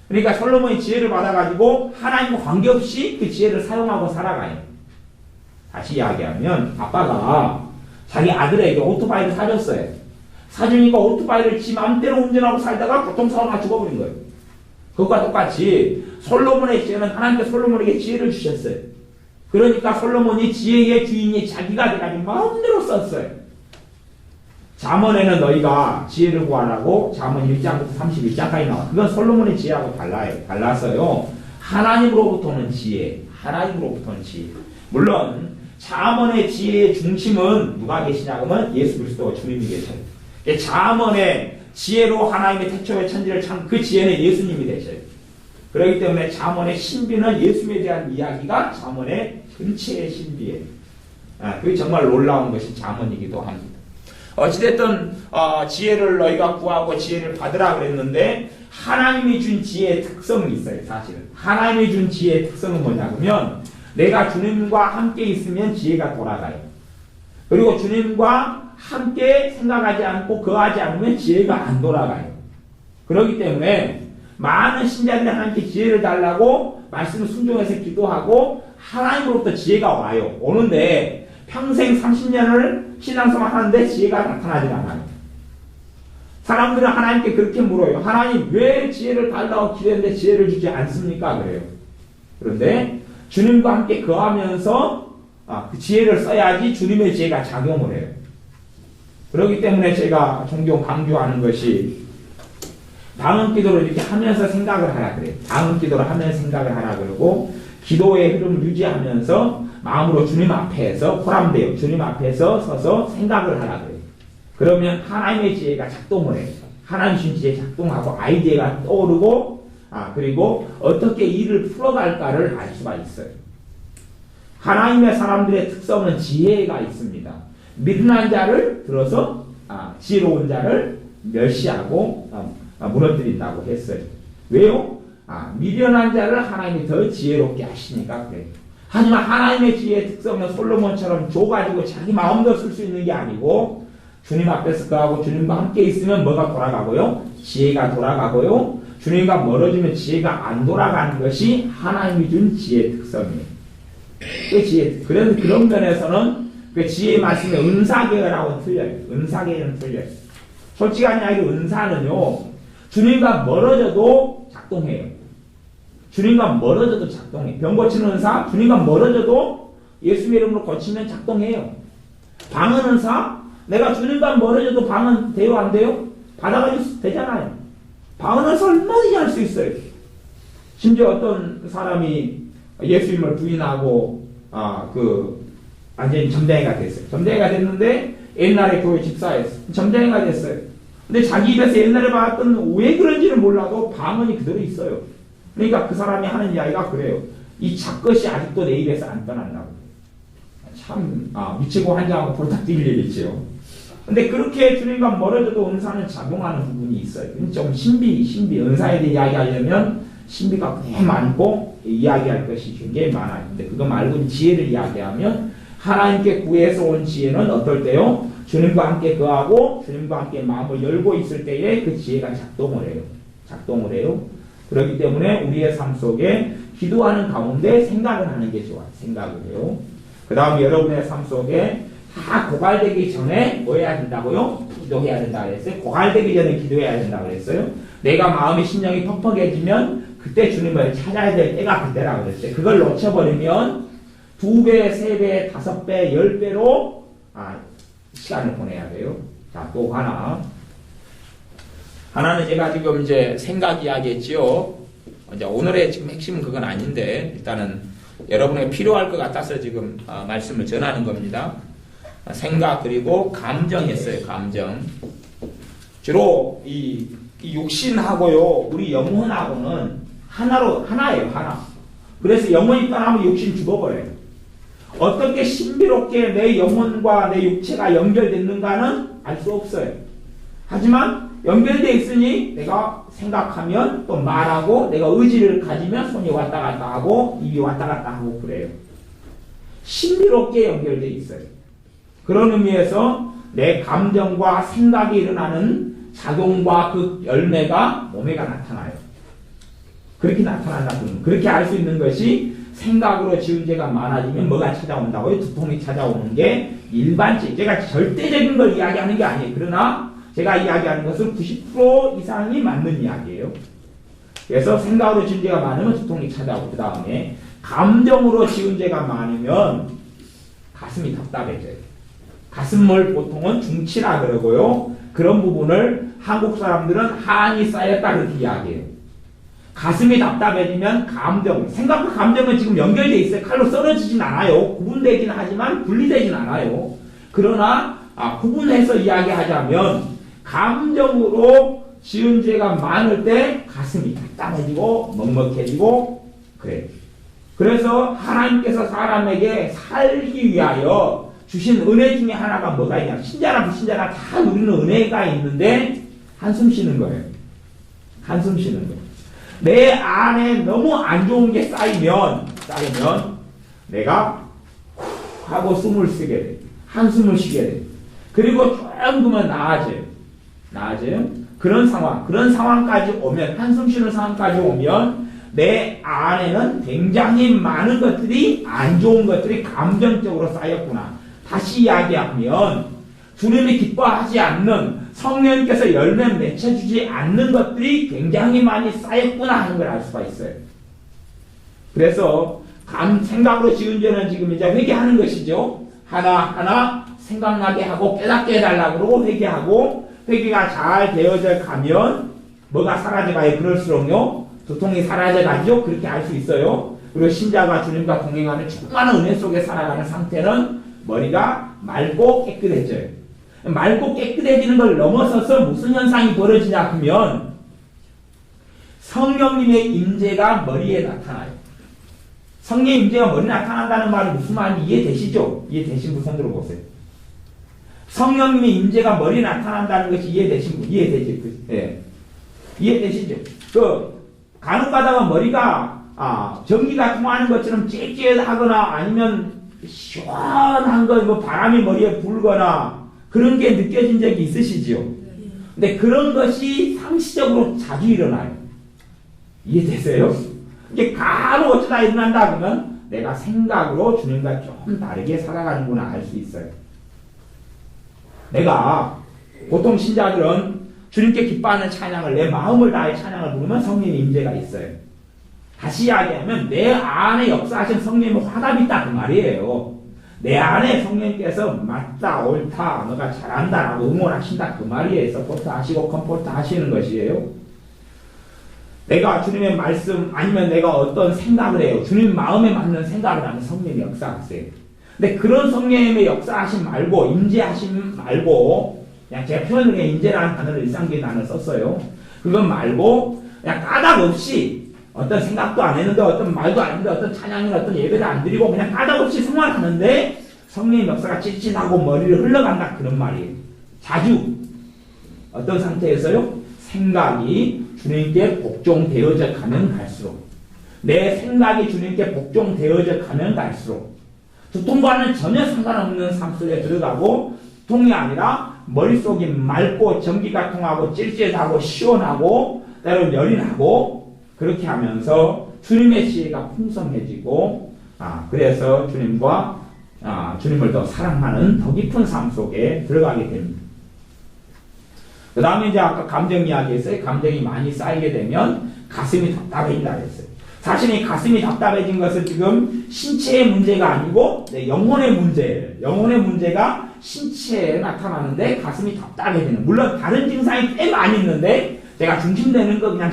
A: 그러니까 솔로몬이 지혜를 받아가지고 하나님과 관계없이 그 지혜를 사용하고 살아가요. 다시 이야기하면 아빠가 자기 아들에게 오토바이를 사줬어요. 사주니까 오토바이를 지 마음대로 운전하고 살다가 교통사고가 죽어버린 거예요. 그것과 똑같이 솔로몬의 지혜는 하나님께 솔로몬에게 지혜를 주셨어요. 그러니까 솔로몬이 지혜의 주인이 자기가 돼가지고 마음대로 썼어요. 잠언에는 너희가 지혜를 구하라고 잠언 1장부터 31장까지 나와. 그건 솔로몬의 지혜하고 달라요. 달라서요. 하나님으로부터는 지혜. 하나님으로부터는 지혜. 물론 잠언의 지혜의 중심은 누가 계시냐 그러면 예수 그리스도 주님이 계셔요. 잠언의 지혜로 하나님의 태초의 천지를 그 지혜는 예수님이 되셔요. 그렇기 때문에 잠언의 신비는 예수님에 대한 이야기가 잠언의 전체의 신비예요. 그게 정말 놀라운 것이 잠언이기도 합니다. 어찌됐든 지혜를 너희가 구하고 지혜를 받으라 그랬는데 하나님이 준 지혜의 특성은 있어요. 사실은 하나님이 준 지혜의 특성은 뭐냐면 내가 주님과 함께 있으면 지혜가 돌아가요. 그리고 주님과 함께 생각하지 않고 거하지 않으면 지혜가 안 돌아가요. 그렇기 때문에 많은 신자들이 하나님께 지혜를 달라고 말씀을 순종해서 기도하고 하나님으로부터 지혜가 와요. 오는데 평생 30년을 신앙생활 하는데 지혜가 나타나지 않아요. 사람들은 하나님께 그렇게 물어요. 하나님 왜 지혜를 달라고 기도했는데 지혜를 주지 않습니까? 그래요. 그런데 주님과 함께 거하면서 그 지혜를 써야지 주님의 지혜가 작용을 해요. 그렇기 때문에 제가 종종 강조하는 것이 방언 기도를 이렇게 하면서 생각을 하라 그래요. 방언 기도를 하면서 생각을 하라 그러고 기도의 흐름을 유지하면서 마음으로 주님 앞에서 포함되어 주님 앞에서 서서 생각을 하라 그래요. 그러면 하나님의 지혜가 작동을 해요. 하나님 신 지혜 작동하고 아이디어가 떠오르고 그리고 어떻게 일을 풀어갈까를 알 수가 있어요. 하나님의 사람들의 특성은 지혜가 있습니다. 미련한 자를 들어서 지혜로운 자를 멸시하고 무너뜨린다고 했어요. 왜요? 미련한 자를 하나님이 더 지혜롭게 하시니까 그래요. 하지만 하나님의 지혜의 특성은 솔로몬처럼 줘가지고 자기 마음대로 쓸 수 있는 게 아니고 주님 앞에서 그하고 주님과 함께 있으면 뭐가 돌아가고요? 지혜가 돌아가고요. 주님과 멀어지면 지혜가 안 돌아가는 것이 하나님이 준 지혜의 특성이에요. 그 지혜, 그런 면에서는 그 지혜의 말씀의 은사계열하고는 틀려요. 은사계열은 틀려요. 솔직한 이야기로 은사는요, 주님과 멀어져도 작동해요. 주님과 멀어져도 작동해요. 병 고치는 은사, 주님과 멀어져도 예수의 이름으로 고치면 작동해요. 방언 은사, 내가 주님과 멀어져도 방언 돼요, 안 돼요? 받아가지고 되잖아요. 방언 은사 얼마든지 할 수 있어요. 심지어 어떤 사람이 예수님을 부인하고, 완전히 점쟁이가 됐어요. 점쟁이가 됐는데, 옛날에 교회 집사였어요. 점쟁이가 됐어요. 근데 자기 입에서 옛날에 봤던 왜 그런지는 몰라도 방언이 그대로 있어요. 그러니까 그 사람이 하는 이야기가 그래요. 이 잡것이 아직도 내 입에서 안 떠난다고. 참, 미치고 환장하고 볼딱 뛸 일이죠. 근데 그렇게 주님과 멀어져도 은사는 작용하는 부분이 있어요. 좀 신비, 은사에 대해 이야기하려면 신비가 꽤 많고 이야기할 것이 굉장히 많아요. 근데 그거 말고 지혜를 이야기하면 하나님께 구해서 온 지혜는 어떨 때요? 주님과 함께 거하고 주님과 함께 마음을 열고 있을 때에 그 지혜가 작동을 해요. 그렇기 때문에 우리의 삶 속에 기도하는 가운데 생각을 하는 게 좋아요. 생각을 해요. 그 다음 여러분의 삶 속에 다 고갈되기 전에 뭐 해야 된다고요? 기도해야 된다 그랬어요. 고갈되기 전에 기도해야 된다 그랬어요. 내가 마음의 심령이 퍽퍽해지면 그때 주님을 찾아야 될 때가 그때라고 그랬어요. 그걸 놓쳐버리면 2배, 3배, 5배, 10배로 시간을 보내야 돼요. 자, 또 하나는 제가 지금 이제 생각 이야기했지요. 이제 오늘의 지금 핵심은 그건 아닌데 일단은 여러분에게 필요할 것 같아서 지금 말씀을 전하는 겁니다. 생각 그리고 감정이었어요. 감정. 주로 이 육신하고요, 우리 영혼하고는 하나예요. 하나. 그래서 영혼이 떠나면 육신 죽어버려요. 어떻게 신비롭게 내 영혼과 내 육체가 연결됐는가는 알 수 없어요. 하지만 연결되어 있으니 내가 생각하면 또 말하고 내가 의지를 가지면 손이 왔다 갔다 하고 입이 왔다 갔다 하고 그래요. 신비롭게 연결되어 있어요. 그런 의미에서 내 감정과 생각이 일어나는 작용과 그 열매가 몸에가 나타나요. 그렇게 나타난다. 그렇게 알 수 있는 것이 생각으로 지은 죄가 많아지면 뭐가 찾아온다고요? 두통이 찾아오는 게 일반적. 제가 절대적인 걸 이야기하는 게 아니에요. 그러나 제가 이야기하는 것은 90% 이상이 맞는 이야기예요. 그래서 생각으로 지은 죄가 많으면 두통이 찾아오고 그 다음에 감정으로 지은 죄가 많으면 가슴이 답답해져요. 가슴을 보통은 중치라 그러고요. 그런 부분을 한국 사람들은 한이 쌓였다 그렇게 이야기해요. 가슴이 답답해지면 감정, 생각과 감정은 지금 연결되어 있어요. 칼로 썰어지진 않아요. 구분되긴 하지만 분리되진 않아요. 그러나 구분해서 이야기하자면 감정으로 지은 죄가 많을 때 가슴이 답답해지고 먹먹해지고 그래요. 그래서 하나님께서 사람에게 살기 위하여 주신 은혜 중에 하나가 뭐가 있냐. 신자나 불신자나 다 누리는 은혜가 있는데 한숨 쉬는 거예요. 한숨 쉬는 거예요. 내 안에 너무 안 좋은 게 쌓이면 내가 후 하고 숨을 쉬게 돼. 한숨을 쉬게 돼. 그리고 조금만 나아져요. 그런 상황까지 오면, 한숨 쉬는 상황까지 오면 내 안에는 굉장히 많은 것들이, 안 좋은 것들이 감정적으로 쌓였구나. 다시 이야기하면 주님이 기뻐하지 않는, 성령님께서 열매 맺혀주지 않는 것들이 굉장히 많이 쌓였구나 하는 걸 알 수가 있어요. 그래서 생각으로 지은 죄는 지금 이제 회개하는 것이죠. 하나하나 생각나게 하고 깨닫게 해달라고 그러고 회개하고, 회개가 잘 되어져 가면 뭐가 사라져가요. 그럴수록요 두통이 사라져가죠. 그렇게 알 수 있어요. 그리고 신자가 주님과 동행하는 충만한 은혜 속에 살아가는 상태는 머리가 맑고 깨끗해져요. 맑고 깨끗해지는 걸 넘어서서 무슨 현상이 벌어지냐 하면 성령님의 임재가 머리에 나타나요. 성령의 임재가 머리에 나타난다는 말이 무슨 말인지 이해되시죠? 이해되신 분 손 들어보세요. 성령님의 임재가 머리에 나타난다는 것이 이해되신 분, 이해되시죠? 간혹 가다가 머리가 전기가 통하는 것처럼 찌릿찌릿하거나 아니면 시원한 거, 바람이 머리에 불거나 그런 게 느껴진 적이 있으시지요? 근데 그런 것이 상시적으로 자주 일어나요. 이해되세요? 이게 간혹 어쩌다 일어난다 그러면 내가 생각으로 주님과 좀 다르게 살아가는구나 알 수 있어요. 내가 보통 신자들은 주님께 기뻐하는 찬양을, 내 마음을 다해 찬양을 부르면 성령의 임재가 있어요. 다시 이야기하면 내 안에 역사하신 성령의 화답이 있다 그 말이에요. 내 안에 성령께서 맞다, 옳다, 너가 잘한다 라고 응원하신다 그 말이에요. 서포트 하시고 컴포트 하시는 것이에요. 내가 주님의 말씀 아니면 내가 어떤 생각을 해요. 주님 마음에 맞는 생각을 하면 성령이 역사하세요. 근데 그런 성령님의 역사하심 말고, 임재하심 말고, 그냥 제가 표현을 그냥 임재라는 단어를 일상적인 단어를 썼어요. 그건 말고 그냥 까닭 없이 어떤 생각도 안 했는데 어떤 말도 안 했는데 어떤 찬양이나 어떤 예배를 안 드리고 그냥 까닭 없이 생활하는데 성령의 역사가 찔찔하고 머리를 흘러간다 그런 말이에요. 자주 어떤 상태에서요? 생각이 주님께 복종되어져 가면 갈수록, 내 생각이 주님께 복종되어져 가면 갈수록 두통과는 전혀 상관없는 삶 속에 들어가고, 두통이 아니라 머릿속이 맑고 전기가 통하고 찔찔하고 시원하고 때로는 열이 나고, 그렇게 하면서 주님의 지혜가 풍성해지고, 그래서 주님과 주님을 더 사랑하는 더 깊은 삶 속에 들어가게 됩니다. 그 다음에 이제 아까 감정 이야기했어요. 감정이 많이 쌓이게 되면 가슴이 답답해진다 그랬어요. 사실 이 가슴이 답답해진 것은 지금 신체의 문제가 아니고 영혼의 문제예요. 영혼의 문제가 신체에 나타나는데 가슴이 답답해지는. 물론 다른 증상이 꽤 많이 있는데 제가 중심되는 거 그냥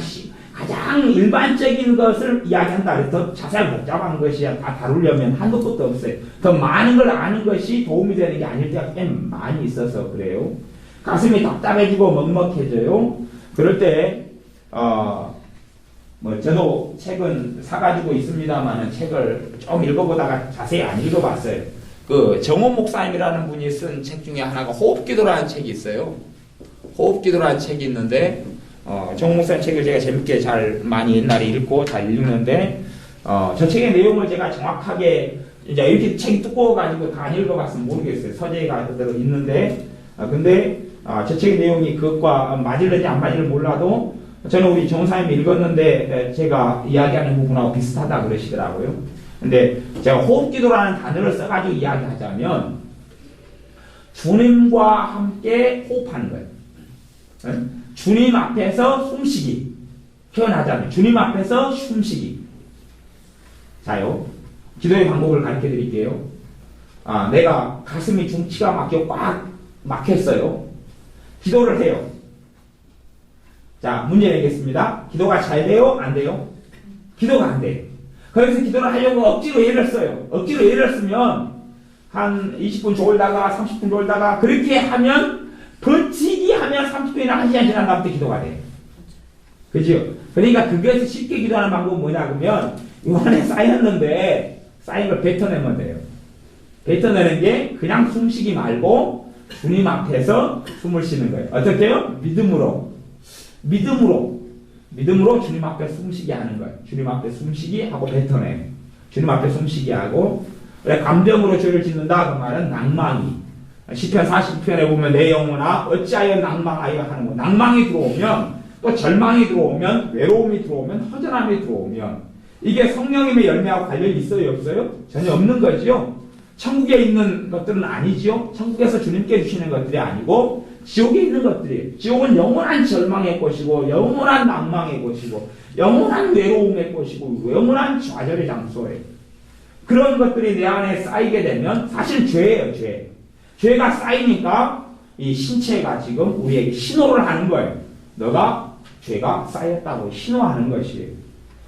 A: 가장 일반적인 것을 이야기한다. 그래서 더 자세히 복잡한 것이 다 다루려면 한도 끝도 없어요. 더 많은 걸 아는 것이 도움이 되는 게 아닐 때가 꽤 많이 있어서 그래요. 가슴이 답답해지고 먹먹해져요. 그럴 때 저도 책은 사가지고 있습니다만 책을 좀 읽어보다가 자세히 안 읽어봤어요. 그 정원 목사님이라는 분이 쓴 책 중에 하나가 호흡기도라는 책이 있어요. 호흡기도라는 책이 있는데 정원 목사님 책을 제가 재밌게 잘 많이 옛날에 읽고 잘 읽는데 저 책의 내용을 제가 정확하게 이제 이렇게 책이 두꺼워가지고 다 안 읽어봤으면 모르겠어요. 서재가 그대로 있는데 근데 저 책의 내용이 그것과 맞을는지 안 맞을지 몰라도 저는 우리 정사님이 읽었는데 제가 이야기하는 부분하고 비슷하다 그러시더라고요. 근데 제가 호흡기도라는 단어를 써가지고 이야기하자면 주님과 함께 호흡하는 거예요. 주님 앞에서 숨쉬기. 표현하자면 주님 앞에서 숨쉬기. 자요. 기도의 방법을 가르쳐 드릴게요. 내가 가슴이 중치가 꽉 막혔어요. 기도를 해요. 자, 문제 내겠습니다. 기도가 잘 돼요? 안 돼요? 기도가 안 돼요. 거기서 기도를 하려고 억지로 예를 써요. 억지로 예를 쓰면 한 20분 졸다가 30분 졸다가 그렇게 하면 버티기 하면 30분이나 1시간 지난 다음부터 기도가 돼요. 그죠? 그러니까 그것을 쉽게 기도하는 방법은 뭐냐 그러면 이 안에 쌓였는데 쌓인 걸 뱉어내면 돼요. 뱉어내는 게 그냥 숨쉬기 말고 주님 앞에서 숨을 쉬는 거예요. 어떻게 해요? 믿음으로 주님 앞에 숨쉬게 하는 거예요. 주님 앞에 숨쉬기 하고 뱉어내요. 주님 앞에 숨쉬기 하고 감정으로 죄를 짓는다 그 말은 낭망이 시편 40편에 보면 내 영혼아 어찌하여 낭망하여 하는 거. 낭망이 들어오면 또 절망이 들어오면 외로움이 들어오면 허전함이 들어오면 이게 성령님의 열매하고 관련이 있어요 없어요? 전혀 없는 거죠. 천국에 있는 것들은 아니지요. 천국에서 주님께 주시는 것들이 아니고 지옥에 있는 것들이에요. 지옥은 영원한 절망의 곳이고 영원한 낭망의 곳이고 영원한 외로움의 곳이고 영원한 좌절의 장소예요. 그런 것들이 내 안에 쌓이게 되면 사실 죄예요. 죄가 쌓이니까 이 신체가 지금 우리에게 신호를 하는 거예요. 너가 죄가 쌓였다고 신호하는 것이에요.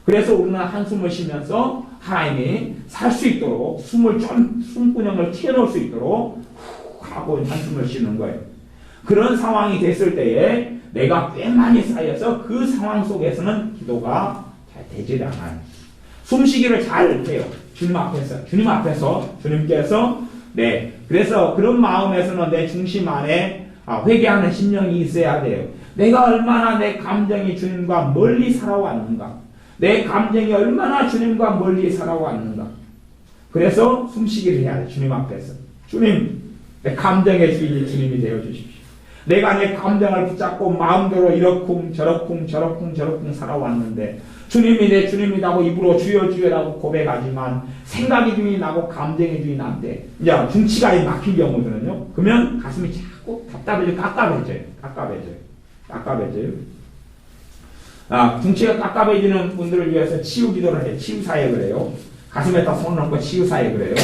A: 그래서 우리는 한숨을 쉬면서 하나님이 살 수 있도록 숨구녕을 튀어놓을 수 있도록 후 하고 한숨을 쉬는 거예요. 그런 상황이 됐을 때에 내가 꽤 많이 쌓여서 그 상황 속에서는 기도가 잘 되질 않아요. 숨쉬기를 잘 해요. 주님 앞에서 주님께서 그래서 그런 마음에서는 내 중심 안에 회개하는 심령이 있어야 돼요. 내가 얼마나 내 감정이 주님과 멀리 살아왔는가. 내 감정이 얼마나 주님과 멀리 살아왔는가. 그래서 숨쉬기를 해야 돼. 주님 앞에서. 주님, 내 감정의 주인이 주님이 되어주십시오. 내가 내 감정을 붙잡고 마음대로 이러쿵 저러쿵 살아왔는데 주님이 내 주님이라고 입으로 주여 주여라고 고백하지만 생각이 주인이 나고 감정의 주인이 안 돼. 이제 중치가 막힌 경우들은요. 그러면 가슴이 자꾸 깝깝해져요. 중치가 깝깝해지는 분들을 위해서 치유 기도를 해요. 치유 사역을 해요. 가슴에다 손을 얹고 치유 사역을 해요.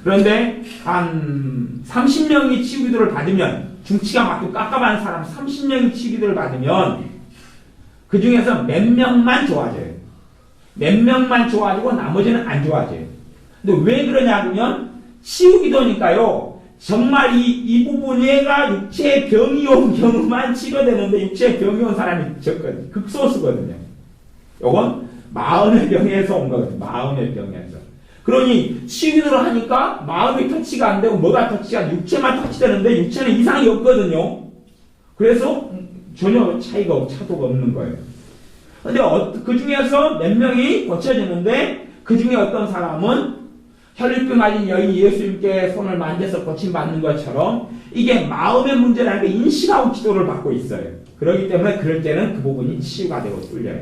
A: 그런데 한 30명이 치유 기도를 받으면 중치가 막히고 깝깝한 사람 30명이 치유 기도를 받으면 그 중에서 몇 명만 좋아져요. 몇 명만 좋아지고 나머지는 안 좋아져요. 근데 왜 그러냐 하면 치유 기도니까요. 정말 이 부분에가 육체의 병이 온 경우만 치료되는데 육체의 병이 온 사람이 적거든요. 극소수거든요. 요건 마음의 병에서 온 거거든요. 마음의 병에서. 그러니 치유기도를 하니까 마음이 터치가 안 되고 뭐가 터치가 육체만 터치되는데 육체는 이상이 없거든요. 그래서 전혀 차도가 없는 거예요. 근데 그 중에서 몇 명이 고쳐지는데 그 중에 어떤 사람은 혈류병 가진 여인이 예수님께 손을 만져서 고침받는 것처럼 이게 마음의 문제라는 걸 인식하고 기도를 받고 있어요. 그렇기 때문에 그럴 때는 그 부분이 치유가 되고 뚫려요.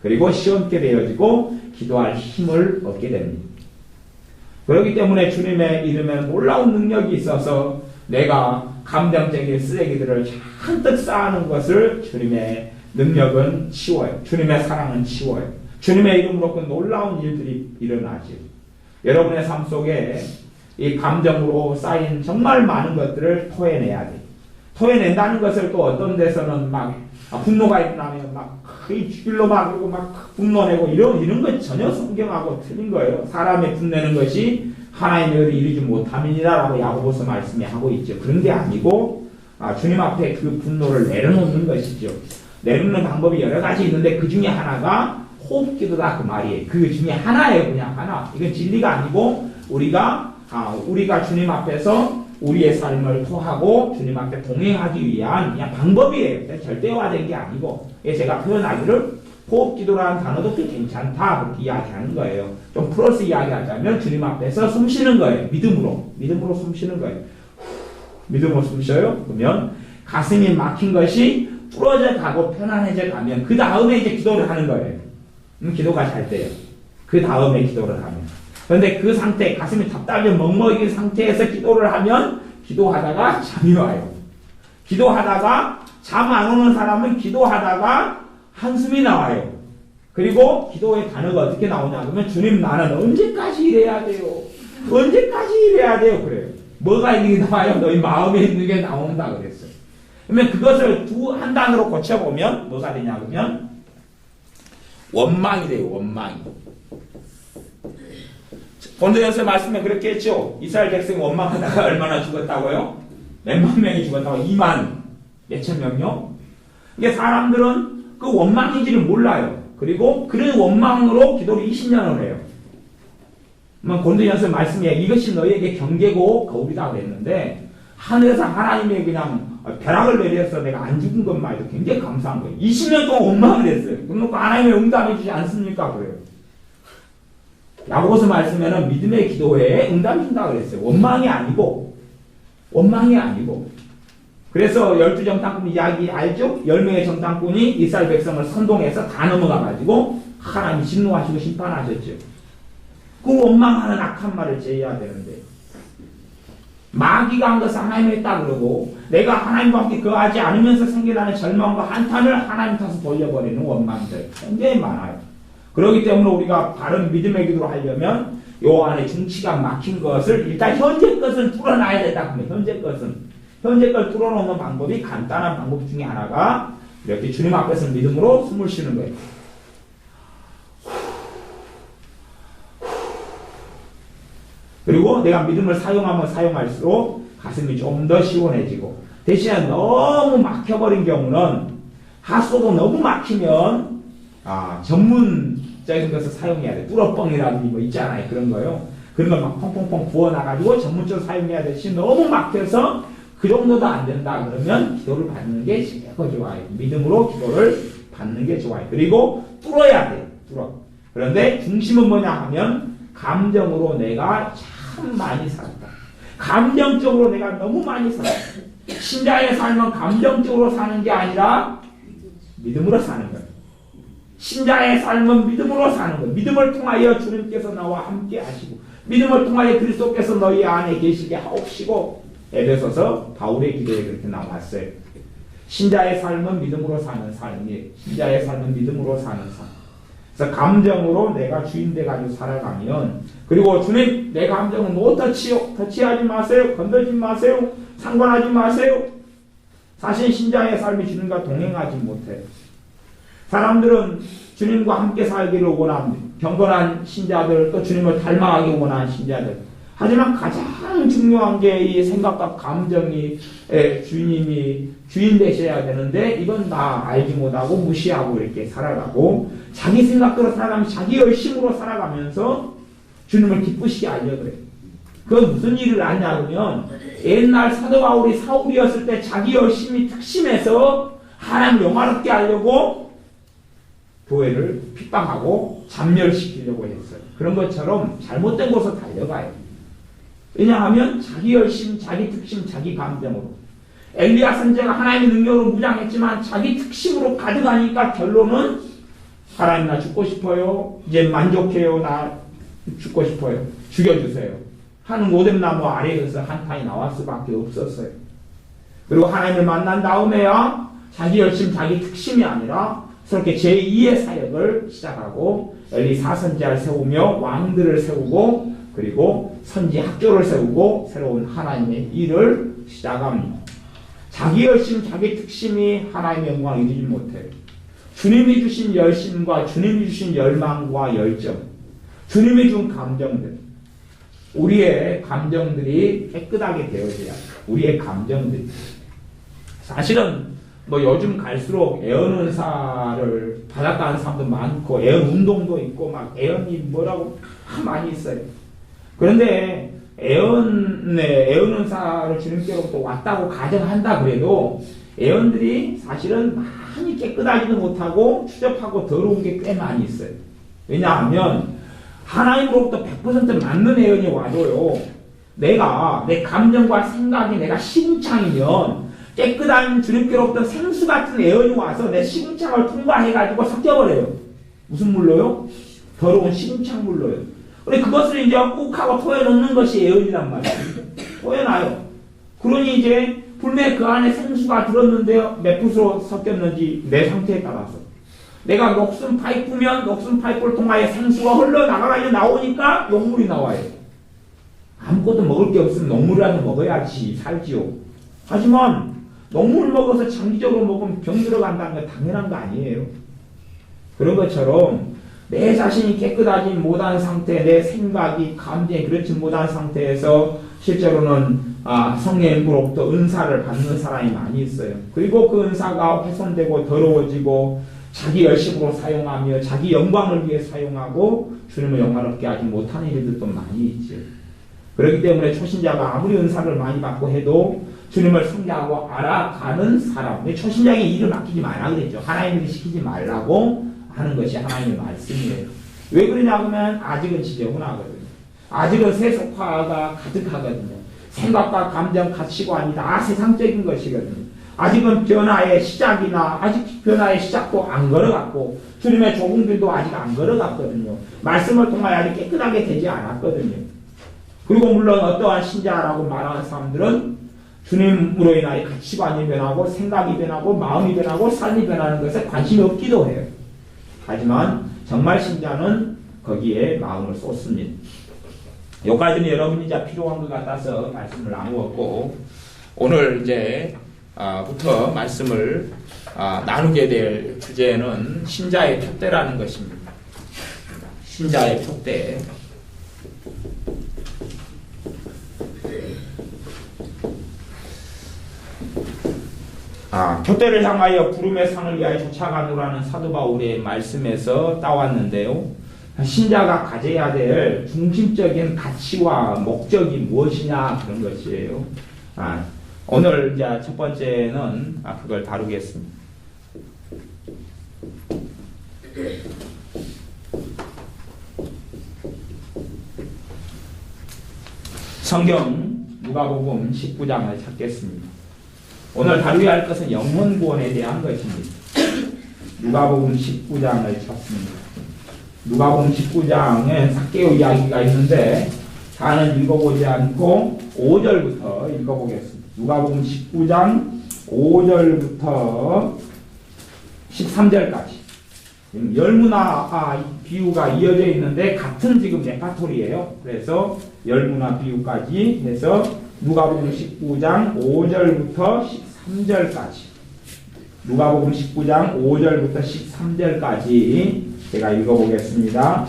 A: 그리고 시원케 되어지고 기도할 힘을 얻게 됩니다. 그렇기 때문에 주님의 이름에 놀라운 능력이 있어서 내가 감정적인 쓰레기들을 잔뜩 쌓아놓은 것을 주님의 능력은 치워요. 주님의 사랑은 치워요. 주님의 이름으로 그 놀라운 일들이 일어나지. 여러분의 삶 속에 이 감정으로 쌓인 정말 많은 것들을 토해내야 돼. 토해낸다는 것을 또 어떤 데서는 막 분노가 일어나면 막 길로 막 그러고 막 분노내고 이런 건 전혀 성경하고 틀린 거예요. 사람의 분내는 것이 하나님의 의를 이루지 못함이니라라고 야고보서 말씀이 하고 있죠. 그런 게 아니고 주님 앞에 그 분노를 내려놓는 것이죠. 내려놓는 방법이 여러 가지 있는데 그 중에 하나가 호흡기도다 그 말이에요. 그 중에 하나예요. 그냥 하나. 이건 진리가 아니고 우리가 주님 앞에서 우리의 삶을 토하고 주님 앞에 동행하기 위한 그냥 방법이에요. 절대화된 게 아니고 제가 표현하기를 호흡기도라는 단어도 꽤 괜찮다 그렇게 이야기하는 거예요. 좀 플러스 이야기하자면 주님 앞에서 숨 쉬는 거예요. 믿음으로 숨 쉬는 거예요. 믿음으로 숨 쉬어요. 그러면 가슴이 막힌 것이 풀어져 가고 편안해져 가면 그 다음에 이제 기도를 하는 거예요. 기도가 잘 돼요. 그 다음에 기도를 하면. 그런데 그 상태, 가슴이 답답해 멍멍이는 상태에서 기도를 하면 기도하다가 잠이 와요. 기도하다가 잠 안 오는 사람은 기도하다가 한숨이 나와요. 그리고 기도의 단어가 어떻게 나오냐 그러면 주님 나는 언제까지 이래야 돼요? 언제까지 이래야 돼요? 그래요. 뭐가 있는 게 나와요? 너희 마음에 있는 게 나온다 그랬어요. 그러면 그것을 한 단어로 고쳐보면 뭐가 되냐 그러면 원망이 돼요. 원망이. 본도연서 말씀에 그렇게 했죠. 이스라엘 백성이 원망하다가 얼마나 죽었다고요? 몇만 명이 죽었다고? 2만 몇천 명요? 이게 사람들은 그 원망인지를 몰라요. 그리고 그런 원망으로 기도를 20년을 해요. 본도연서 말씀에 이것이 너희에게 경계고 거울이다 그랬는데 하늘에서 하나님의 그냥 벼락을 내려서 내가 안 죽은 것만 해도 굉장히 감사한 거예요. 20년 동안 원망을 했어요. 그럼 하나님의 응답해 주지 않습니까? 그래요. 야고보서 말씀에는 믿음의 기도에 응답이 준다고 그랬어요. 원망이 아니고. 그래서 12정탐꾼 이야기 알죠? 10명의 정탐꾼이 이스라엘 백성을 선동해서 다 넘어가가지고 하나님이 진노하시고 심판하셨죠. 그 원망하는 악한 말을 제어해야 되는데 마귀가 한 것을 하나님이 했다 그러고 내가 하나님과 함께 거하지 않으면서 생겨나는 절망과 한탄을 하나님 탓으로 돌려버리는 원망들 굉장히 많아요. 그렇기 때문에 우리가 바른 믿음의 기도를 하려면 요 안에 중치가 막힌 것을 일단 현재 것을 뚫어놔야 된다. 현재 걸 뚫어놓는 방법이 간단한 방법 중에 하나가 이렇게 주님 앞에서 믿음으로 숨을 쉬는 거예요. 그리고 내가 믿음을 사용하면 사용할수록 가슴이 좀 더 시원해지고 대신에 너무 막혀버린 경우는 하수도 너무 막히면 전문적인 것을 사용해야 돼. 뚫어뻥이라든지 뭐 있잖아요. 그런 거요. 그런 걸 막 펑펑펑 부어놔가지고 전문적으로 사용해야 되지. 너무 막혀서 그 정도도 안 된다 그러면 기도를 받는 게 최고 좋아요. 믿음으로 기도를 받는 게 좋아요. 그리고 뚫어야 돼요. 그런데 중심은 뭐냐 하면 감정으로 내가 참 많이 살았다. 감정적으로 내가 너무 많이 살았다. 신자의 삶은 감정적으로 사는 게 아니라 믿음으로 사는 거예요. 신자의 삶은 믿음으로 사는 거예요. 믿음을 통하여 주님께서 나와 함께 하시고 믿음을 통하여 그리스도께서 너희 안에 계시게 하옵시고 에베소서 바울의 기도에 그렇게 나왔어요. 신자의 삶은 믿음으로 사는 삶이에요. 신자의 삶은 믿음으로 사는 삶. 그래서 감정으로 내가 주인 돼가지고 살아가면 그리고 주님 내 감정은 노 터치하지 마세요. 건들지 마세요. 상관하지 마세요. 사실 신자의 삶이 주님과 동행하지 못해요. 사람들은 주님과 함께 살기를 원합니다. 경건한 신자들 또 주님을 닮아가기 원하는 신자들. 하지만 가장 중요한 게 이 생각과 감정이 주님이 주인 되셔야 되는데 이건 다 알지 못하고 무시하고 이렇게 살아가고 자기 생각대로 살아가면서 자기 열심으로 살아가면서 주님을 기쁘시게 하려고 그래요. 그건 무슨 일을 하냐면 옛날 사도 바울이 사울이었을 때 자기 열심이 특심해서 하나님 영화롭게 하려고 교회를 핍박하고 잔멸시키려고 했어요. 그런 것처럼 잘못된 곳으로 달려가요. 왜냐하면 자기 열심, 자기 특심, 자기 감정으로. 엘리야 선지자가 하나님의 능력으로 무장했지만 자기 특심으로 가득하니까 결론은 하나님 나 죽고 싶어요. 이제 만족해요. 나 죽고 싶어요. 죽여주세요. 한 오뎀나무 아래에서 한탄이 나올 수밖에 없었어요. 그리고 하나님을 만난 다음에야 자기 열심, 자기 특심이 아니라 그렇게 제2의 사역을 시작하고 엘리 사선지자를 세우며 왕들을 세우고 그리고 선지 학교를 세우고 새로운 하나님의 일을 시작합니다. 자기 열심, 자기 특심이 하나님의 영광을 이루지 못해요. 주님이 주신 열심과 주님이 주신 열망과 열정, 주님이 준 감정들, 우리의 감정들이 깨끗하게 되어져야 해요. 우리의 감정들이. 사실은 뭐 요즘 갈수록 애언은사를 받았다는 사람도 많고 애언 운동도 있고 막 애언이 뭐라고 많이 있어요. 그런데 애언은사를 주님께로부터 왔다고 가정한다 그래도 애언들이 사실은 많이 깨끗하지도 못하고 추접하고 더러운 게 꽤 많이 있어요. 왜냐하면 하나님으로부터 100% 맞는 애언이 와도요, 내가 내 감정과 생각이 내가 시궁창이면 깨끗한 주님께로부터 생수 같은 애언이 와서 내 시궁창을 통과해가지고 섞여버려요. 무슨 물로요? 더러운 시궁창 물로요. 그래 그것을 이제 꾹 하고 토해놓는 것이 애언이란 말이에요. 토해놔요. 그러니 이제 불매 그 안에 생수가 들었는데요, 몇 붓으로 섞였는지 내 상태에 따라서. 내가 녹슨 파이프면 녹슨 파이프를 통하여 생수가 흘러나가가지고 나오니까 녹물이 나와요. 아무것도 먹을 게 없으면 녹물이라도 먹어야지 살지요. 하지만 녹물 먹어서 장기적으로 먹으면 병 들어간다는 건 당연한 거 아니에요. 그런 것처럼 내 자신이 깨끗하지 못한 상태, 내 생각이 감정이 그렇지 못한 상태에서 실제로는 성령님으로부터 은사를 받는 사람이 많이 있어요. 그리고 그 은사가 훼손되고 더러워지고 자기 열심으로 사용하며 자기 영광을 위해 사용하고 주님을 영광롭게 하지 못하는 일들도 많이 있죠. 그렇기 때문에 초신자가 아무리 은사를 많이 받고 해도 주님을 섬기하고 알아가는 사람, 초신자에게 일을 맡기지 말라 그랬죠. 하나님이 시키지 말라고 하는 것이 하나님의 말씀이에요. 왜 그러냐 하면 아직은 지저분하거든요. 아직은 세속화가 가득하거든요. 생각과 감정, 가치관이 다 세상적인 것이거든요. 아직은 변화의 시작이나 아직 변화의 시작도 안 걸어갔고 주님의 조공들도 아직 안 걸어갔거든요. 말씀을 통하여 아직 깨끗하게 되지 않았거든요. 그리고 물론 어떠한 신자라고 말하는 사람들은 주님으로 인하여 가치관이 변하고 생각이 변하고 마음이 변하고 삶이 변하는 것에 관심이 없기도 해요. 하지만 정말 신자는 거기에 마음을 쏟습니다. 여기까지는 여러분이 이제 필요한 것 같아서 말씀을 나누었고 오늘 이제 부터 말씀을 나누게 될 주제는 신자의 표대라는 것입니다. 신자의 표대. 표대를 향하여 구름의 상을 위하여 쫓아가노라는 사도 바울의 말씀에서 따왔는데요. 신자가 가져야 될 중심적인 가치와 목적이 무엇이냐 그런 것이에요. 오늘 이제 첫 번째는 그걸 다루겠습니다. 성경 누가복음 19장을 찾겠습니다. 오늘 다루어야 할 것은 영혼 구원에 대한 것입니다. 누가복음 19장을 찾습니다. 누가복음 19장에 삭개오 이야기가 있는데 다는 읽어보지 않고 5절부터 읽어보겠습니다. 누가복음 19장 5절부터 13절까지 열문화 비유가 이어져 있는데 같은 지금 레파토리예요. 그래서 열문화 비유까지 해서 누가복음 19장 5절부터 13절까지 누가복음 19장 5절부터 13절까지 제가 읽어보겠습니다.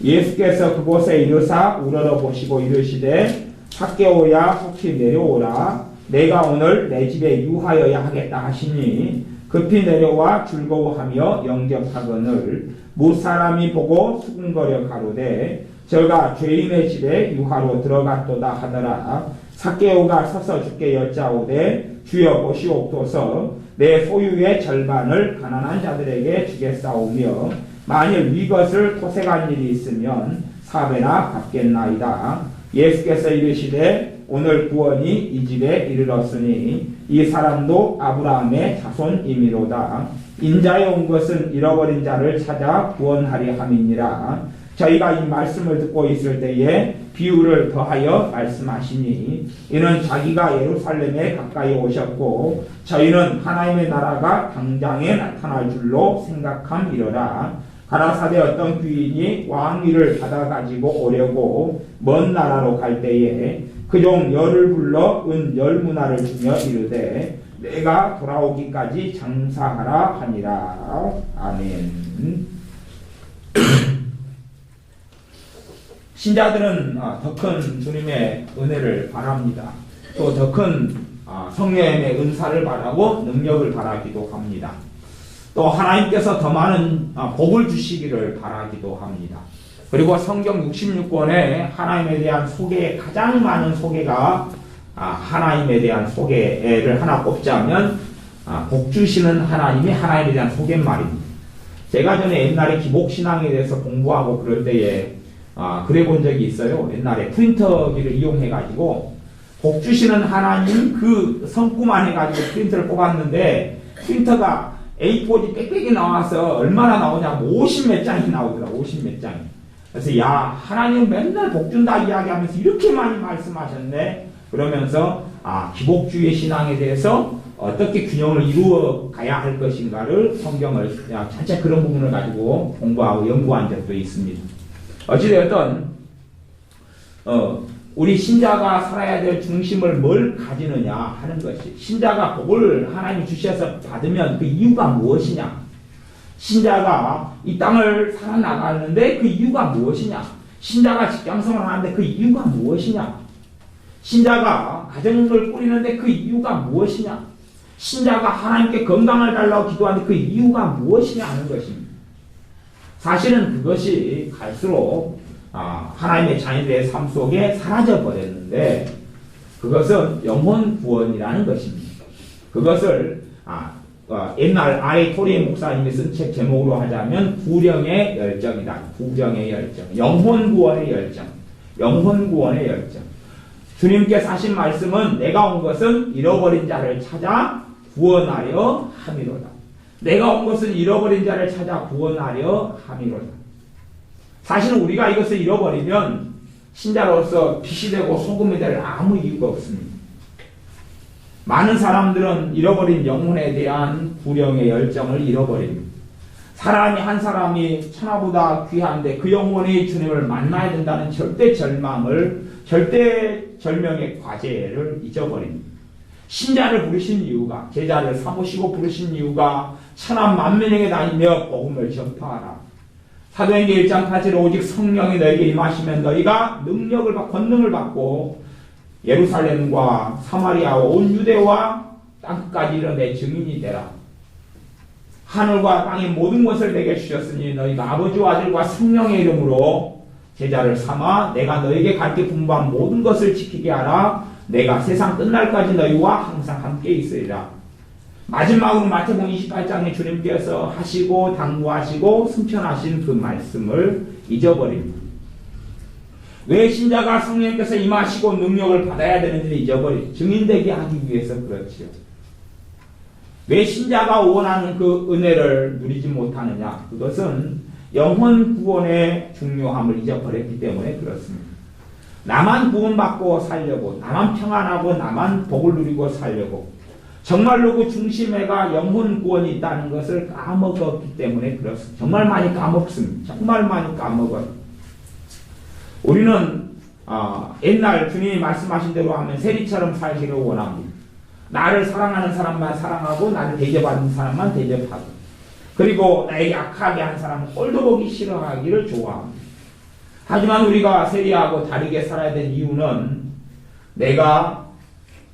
A: 예수께서 그곳에 이르사 우러러 보시고 이르시되 삭개오야 속히 내려오라. 내가 오늘 내 집에 유하여야 하겠다 하시니 급히 내려와 즐거워하며 영접하거늘 무사람이 보고 수군거려 가로되 저가 죄인의 집에 유하로 들어갔도다 하더라. 삭개오가 서서 주께 여짜오되 주여 보시옵소서 내 소유의 절반을 가난한 자들에게 주겠사오며 만일 이것을 토색한 일이 있으면 4배나 갚겠나이다. 예수께서 이르시되 오늘 구원이 이 집에 이르렀으니 이 사람도 아브라함의 자손이미로다. 인자에 온 것은 잃어버린 자를 찾아 구원하려 함이니라. 저희가 이 말씀을 듣고 있을 때에 비유를 더하여 말씀하시니 이는 자기가 예루살렘에 가까이 오셨고 저희는 하나님의 나라가 당장에 나타날 줄로 생각함이로라. 가라사대 어떤 귀인이 왕위를 받아가지고 오려고 먼 나라로 갈 때에 그 종 열을 불러 은 10문화를 주며 이르되 내가 돌아오기까지 장사하라 하니라. 아멘. 신자들은 더 큰 주님의 은혜를 바랍니다. 또 더 큰 성령의 은사를 바라고 능력을 바라기도 합니다. 또 하나님께서 더 많은 복을 주시기를 바라기도 합니다. 그리고 성경 66권에 하나님에 대한 소개, 가장 많은 소개가 하나님에 대한 소개를 하나 꼽자면 복 주시는 하나님이 하나님에 대한 소개말입니다. 제가 전에 옛날에 기복신앙에 대해서 공부하고 그럴 때에 그래 본 적이 있어요. 옛날에 프린터기를 이용해가지고 복 주시는 하나님 그 성구만 해가지고 프린터를 뽑았는데 프린터가 A4지 빽빽이 나와서 얼마나 나오냐면 50몇 장이 나오더라. 50몇 장이. 그래서 야 하나님 맨날 복 준다 이야기하면서 이렇게 많이 말씀하셨네. 그러면서 기복주의 신앙에 대해서 어떻게 균형을 이루어 가야 할 것인가를 성경을 전체 그런 부분을 가지고 공부하고 연구한 적도 있습니다. 어찌되었든 우리 신자가 살아야 될 중심을 뭘 가지느냐 하는 것이, 신자가 복을 하나님이 주셔서 받으면 그 이유가 무엇이냐, 신자가 이 땅을 살아나가는데 그 이유가 무엇이냐, 신자가 직장생활을 하는데 그 이유가 무엇이냐, 신자가 가정을 꾸리는데 그 이유가 무엇이냐, 신자가 하나님께 건강을 달라고 기도하는데 그 이유가 무엇이냐 하는 것입니다. 사실은 그것이 갈수록 하나님의 자녀들의 삶 속에 사라져 버렸는데 그것은 영혼 구원이라는 것입니다. 그것을 옛날 아이 토리 목사님이 쓴 책 제목으로 하자면 구령의 열정이다. 구령의 열정, 영혼 구원의 열정, 영혼 구원의 열정. 주님께서 하신 말씀은 내가 온 것은 잃어버린 자를 찾아 구원하려 함이로다. 내가 온 것은 잃어버린 자를 찾아 구원하려 함이로다. 사실은 우리가 이것을 잃어버리면 신자로서 빛이 되고 소금이 될 아무 이유가 없습니다. 많은 사람들은 잃어버린 영혼에 대한 구령의 열정을 잃어버립니다. 사람이 한 사람이 천하보다 귀한데 그 영혼이 주님을 만나야 된다는 절대 절망을, 절대 절명의 과제를 잊어버립니다. 신자를 부르신 이유가, 제자를 삼으시고 부르신 이유가 천하 만민에게 다니며 복음을 전파하라. 사도행전 1장 8절에 오직 성령이 너에게 임하시면 너희가 능력을 받고 권능을 받고 예루살렘과 사마리아와 온 유대와 땅끝까지 이르러 내 증인이 되라. 하늘과 땅의 모든 것을 내게 주셨으니 너희가 아버지와 아들과 성령의 이름으로 제자를 삼아 내가 너에게 가르쳐 분부한 모든 것을 지키게 하라. 내가 세상 끝날까지 너희와 항상 함께 있으리라. 마지막으로 마태복음 28장에 주님께서 하시고 당부하시고 승천하신 그 말씀을 잊어버립니다. 왜 신자가 성령께서 임하시고 능력을 받아야 되는지를 잊어버립니다. 증인되게 하기 위해서 그렇지요. 왜 신자가 원하는 그 은혜를 누리지 못하느냐? 그것은 영혼 구원의 중요함을 잊어버렸기 때문에 그렇습니다. 나만 구원받고 살려고, 나만 평안하고 나만 복을 누리고 살려고, 정말로 그 중심에가 영혼 구원이 있다는 것을 까먹었기 때문에 그렇습니다. 정말 많이 까먹습니다. 정말 많이 까먹어요. 우리는 옛날 주님이 말씀하신 대로 하면 세리처럼 살기를 원합니다. 나를 사랑하는 사람만 사랑하고 나를 대접하는 사람만 대접하고, 그리고 나에게 악하게 하는 사람은 꼴도 보기 싫어하기를 좋아합니다. 하지만 우리가 세리하고 다르게 살아야 될 이유는 내가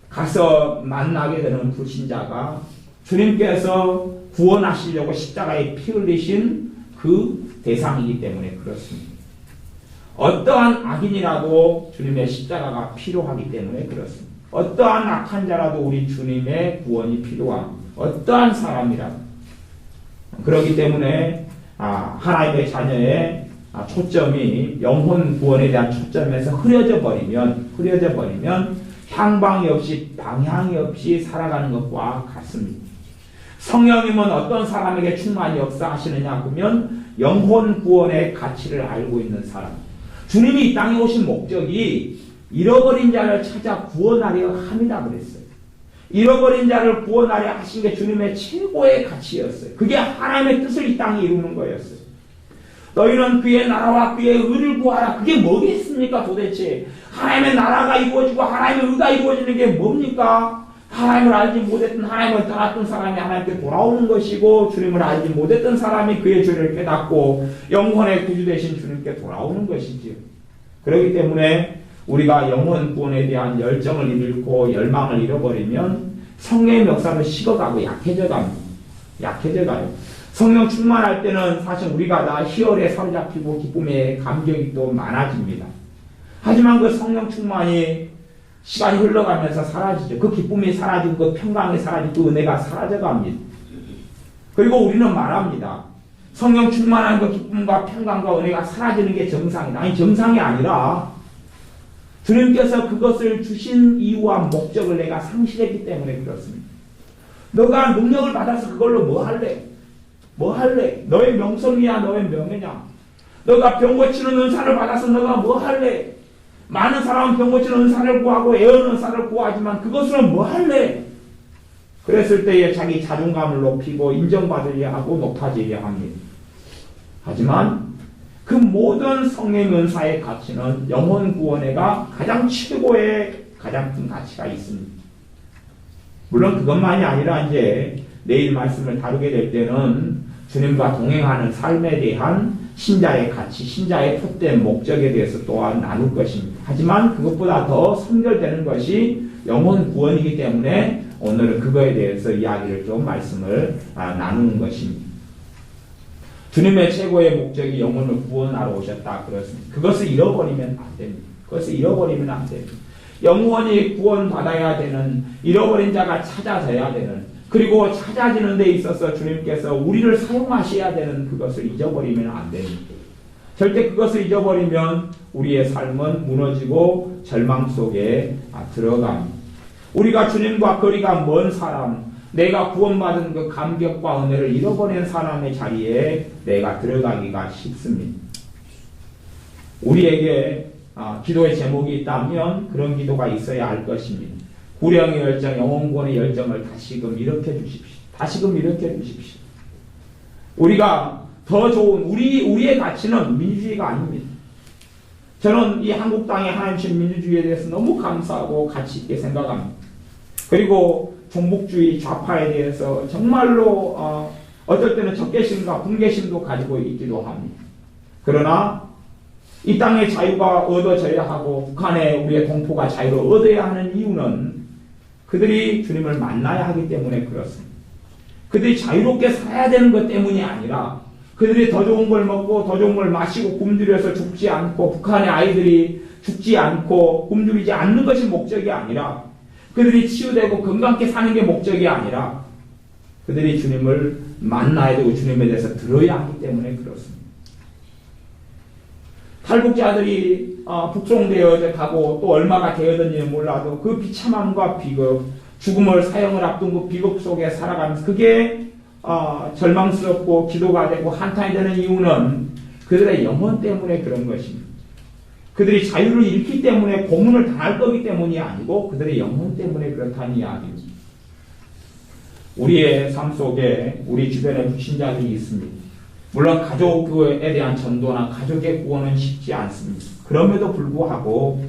A: 가서 만나게 되는 불신자가 주님께서 구원하시려고 십자가에 피 흘리신 그 대상이기 때문에 그렇습니다. 어떠한 악인이라도 주님의 십자가가 필요하기 때문에 그렇습니다. 어떠한 악한 자라도 우리 주님의 구원이 필요합니다. 어떠한 사람이라도. 그렇기 때문에 하나님의 자녀의 초점이 영혼 구원에 대한 초점에서 흐려져 버리면 향방이 없이 방향이 없이 살아가는 것과 같습니다. 성령님은 어떤 사람에게 충만히 역사하시느냐 그러면 영혼 구원의 가치를 알고 있는 사람. 주님이 이 땅에 오신 목적이 잃어버린 자를 찾아 구원하려 함이다 그랬어요. 잃어버린 자를 구원하려 하신 게 주님의 최고의 가치였어요. 그게 하나님의 뜻을 이 땅에 이루는 거였어요. 너희는 그의 나라와 그의 의를 구하라. 그게 뭐겠습니까 도대체? 하나님의 나라가 이루어지고 하나님의 의가 이루어지는 게 뭡니까? 하나님을 알지 못했던, 하나님을 떠났던 사람이 하나님께 돌아오는 것이고, 주님을 알지 못했던 사람이 그의 죄를 깨닫고 영혼의 구주 되신 주님께 돌아오는 것이지요. 그렇기 때문에 우리가 영혼 구원에 대한 열정을 잃고 열망을 잃어버리면 성령의 역사는 식어가고 약해져가요. 성령 충만할 때는 사실 우리가 다 희열에 사로잡히고 기쁨에 감격이 또 많아집니다. 하지만 그 성령 충만이 시간이 흘러가면서 사라지죠. 그 기쁨이 사라지고 그 평강이 사라지고 그 은혜가 사라져갑니다. 그리고 우리는 말합니다. 성령 충만한 그 기쁨과 평강과 은혜가 사라지는 게 정상이다. 아니 정상이 아니라 주님께서 그것을 주신 이유와 목적을 내가 상실했기 때문에 그렇습니다. 너가 능력을 받아서 그걸로 뭐 할래? 너의 명성이야, 너의 명예냐? 너가 병 고치는 은사를 받아서 너가 뭐 할래? 많은 사람은 병 고치는 은사를 구하고 애언 은사를 구하지만 그것으로 뭐 할래? 그랬을 때에 자기 자존감을 높이고 인정받으려 하고 높아지려 합니다. 하지만 그 모든 성령 은사의 가치는 영혼 구원에가 가장 최고의 가장 큰 가치가 있습니다. 물론 그것만이 아니라 이제 내일 말씀을 다루게 될 때는 주님과 동행하는 삶에 대한 신자의 가치, 신자의 푯된 목적에 대해서 또한 나눌 것입니다. 하지만 그것보다 더 선결되는 것이 영혼 구원이기 때문에 오늘은 그거에 대해서 이야기를 좀 말씀을 나누는 것입니다. 주님의 최고의 목적이 영혼을 구원하러 오셨다 그렇습니다. 그것을 잃어버리면 안 됩니다. 영혼이 구원받아야 되는, 잃어버린 자가 찾아져야 되는, 그리고 찾아지는 데 있어서 주님께서 우리를 사용하셔야 되는 그것을 잊어버리면 안 됩니다. 절대 그것을 잊어버리면 우리의 삶은 무너지고 절망 속에 들어갑니다. 우리가 주님과 거리가 먼 사람, 내가 구원받은 그 감격과 은혜를 잃어버린 사람의 자리에 내가 들어가기가 쉽습니다. 우리에게 기도의 제목이 있다면 그런 기도가 있어야 할 것입니다. 구령의 열정, 영혼구원의 열정을 다시금 일으켜 주십시오. 우리가 더 좋은 우리의 가치는 민주주의가 아닙니다. 저는 이 한국 땅의 하나님 주신 민주주의에 대해서 너무 감사하고 가치 있게 생각합니다. 그리고 종북주의 좌파에 대해서 정말로 어떨 때는 적개심과 분개심도 가지고 있기도 합니다. 그러나 이 땅의 자유가 얻어져야 하고 북한의 우리의 동포가 자유를 얻어야 하는 이유는 그들이 주님을 만나야 하기 때문에 그렇습니다. 그들이 자유롭게 살아야 되는 것 때문이 아니라 그들이 더 좋은 걸 먹고 더 좋은 걸 마시고 굶주려서 죽지 않고 북한의 아이들이 죽지 않고 굶주리지 않는 것이 목적이 아니라 그들이 치유되고 건강하게 사는 게 목적이 아니라 그들이 주님을 만나야 되고 주님에 대해서 들어야 하기 때문에 그렇습니다. 탈북자들이 북송되어 가고 또 얼마가 되었는지는 몰라도 그 비참함과 비극, 죽음을 사형을 앞둔 그 비극 속에 살아가면서 그게 절망스럽고 기도가 되고 한탄이 되는 이유는 그들의 영혼 때문에 그런 것입니다. 그들이 자유를 잃기 때문에 고문을 당할 거기 때문이 아니고 그들의 영혼 때문에 그렇다는 이야기입니다. 우리의 삶 속에 우리 주변에 불신자들이 있습니다. 물론 가족에 대한 전도나 가족의 구원은 쉽지 않습니다. 그럼에도 불구하고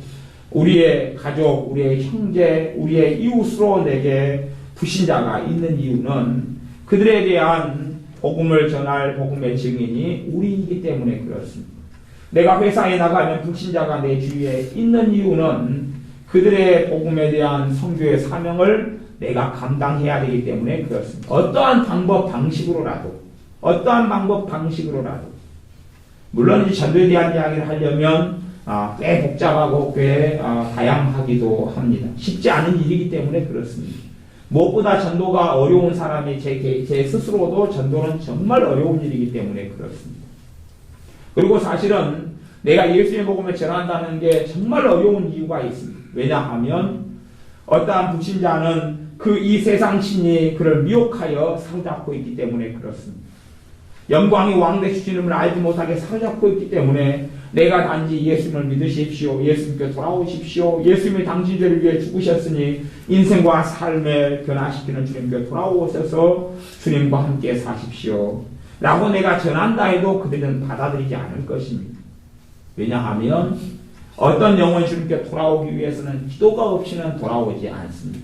A: 우리의 가족, 우리의 형제, 우리의 이웃으로 내게 불신자가 있는 이유는 그들에 대한 복음을 전할 복음의 증인이 우리이기 때문에 그렇습니다. 내가 회사에 나가면 불신자가 내 주위에 있는 이유는 그들의 복음에 대한 선교의 사명을 내가 감당해야 되기 때문에 그렇습니다. 어떠한 방법 방식으로라도 물론 이 전도에 대한 이야기를 하려면 꽤 복잡하고 꽤 다양하기도 합니다. 쉽지 않은 일이기 때문에 그렇습니다. 무엇보다 전도가 어려운 사람이 제 스스로도 전도는 정말 어려운 일이기 때문에 그렇습니다. 그리고 사실은 내가 예수의 복음을 전한다는 게 정말 어려운 이유가 있습니다. 왜냐하면 어떠한 불신자는 이 세상 신이 그를 미혹하여 사로잡고 있기 때문에 그렇습니다. 영광의 왕 되신 주님을 알지 못하게 사로잡고 있기 때문에 내가 단지 예수님을 믿으십시오. 예수님께 돌아오십시오. 예수님이 당신들을 위해 죽으셨으니 인생과 삶을 변화시키는 주님께 돌아오셔서 주님과 함께 사십시오. 라고 내가 전한다 해도 그들은 받아들이지 않을 것입니다. 왜냐하면 어떤 영혼이 주님께 돌아오기 위해서는 기도가 없이는 돌아오지 않습니다.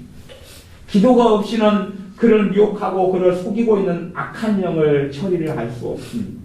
A: 기도가 없이는 그를 미혹하고 그를 속이고 있는 악한 영을 처리를 할 수 없습니다.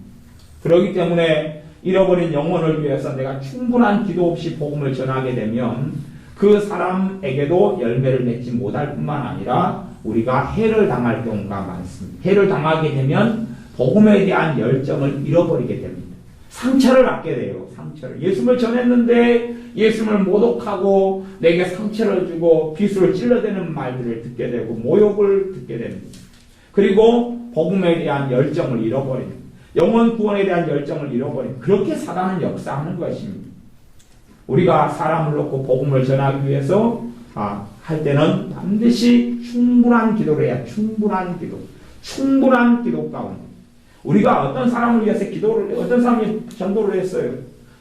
A: 그렇기 때문에 잃어버린 영혼을 위해서 내가 충분한 기도 없이 복음을 전하게 되면 그 사람에게도 열매를 맺지 못할 뿐만 아니라 우리가 해를 당할 경우가 많습니다. 해를 당하게 되면 복음에 대한 열정을 잃어버리게 됩니다. 상처를 받게 돼요. 상처를. 예수님을 전했는데 예수님을 모독하고 내게 상처를 주고 비수를 찔러대는 말들을 듣게 되고 모욕을 듣게 됩니다. 그리고 복음에 대한 열정을 잃어버립니다. 영혼 구원에 대한 열정을 잃어버립니다. 그렇게 사단은 역사하는 것입니다. 우리가 사람을 놓고 복음을 전하기 위해서 할 때는 반드시 충분한 기도를 해야 충분한 기도. 충분한 기도 가운데. 우리가 어떤 사람을 위해서 어떤 사람이 전도를 했어요.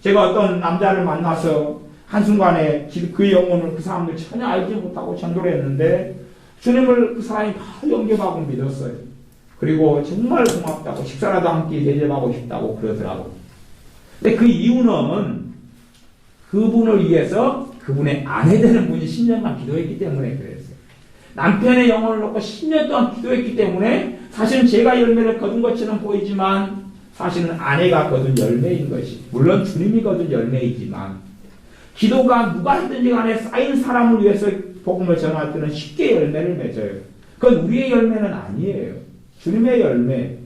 A: 제가 어떤 남자를 만나서 한순간에 그 영혼을 그 사람들 전혀 알지 못하고 전도를 했는데 주님을 그 사람이 바로 영접하고 믿었어요. 그리고 정말 고맙다고 식사라도 함께 대접하고 싶다고 그러더라고요. 근데 그 이유는 그분을 위해서 그분의 아내 되는 분이 10년간 기도했기 때문에 그랬어요. 남편의 영혼을 놓고 10년 동안 기도했기 때문에 사실은 제가 열매를 거둔 것처럼 보이지만 사실은 아내가 거둔 열매인 것이 물론 주님이 거둔 열매이지만 기도가 누가 했든지 간에 쌓인 사람을 위해서 복음을 전할 때는 쉽게 열매를 맺어요. 그건 우리의 열매는 아니에요. 주님의 열매.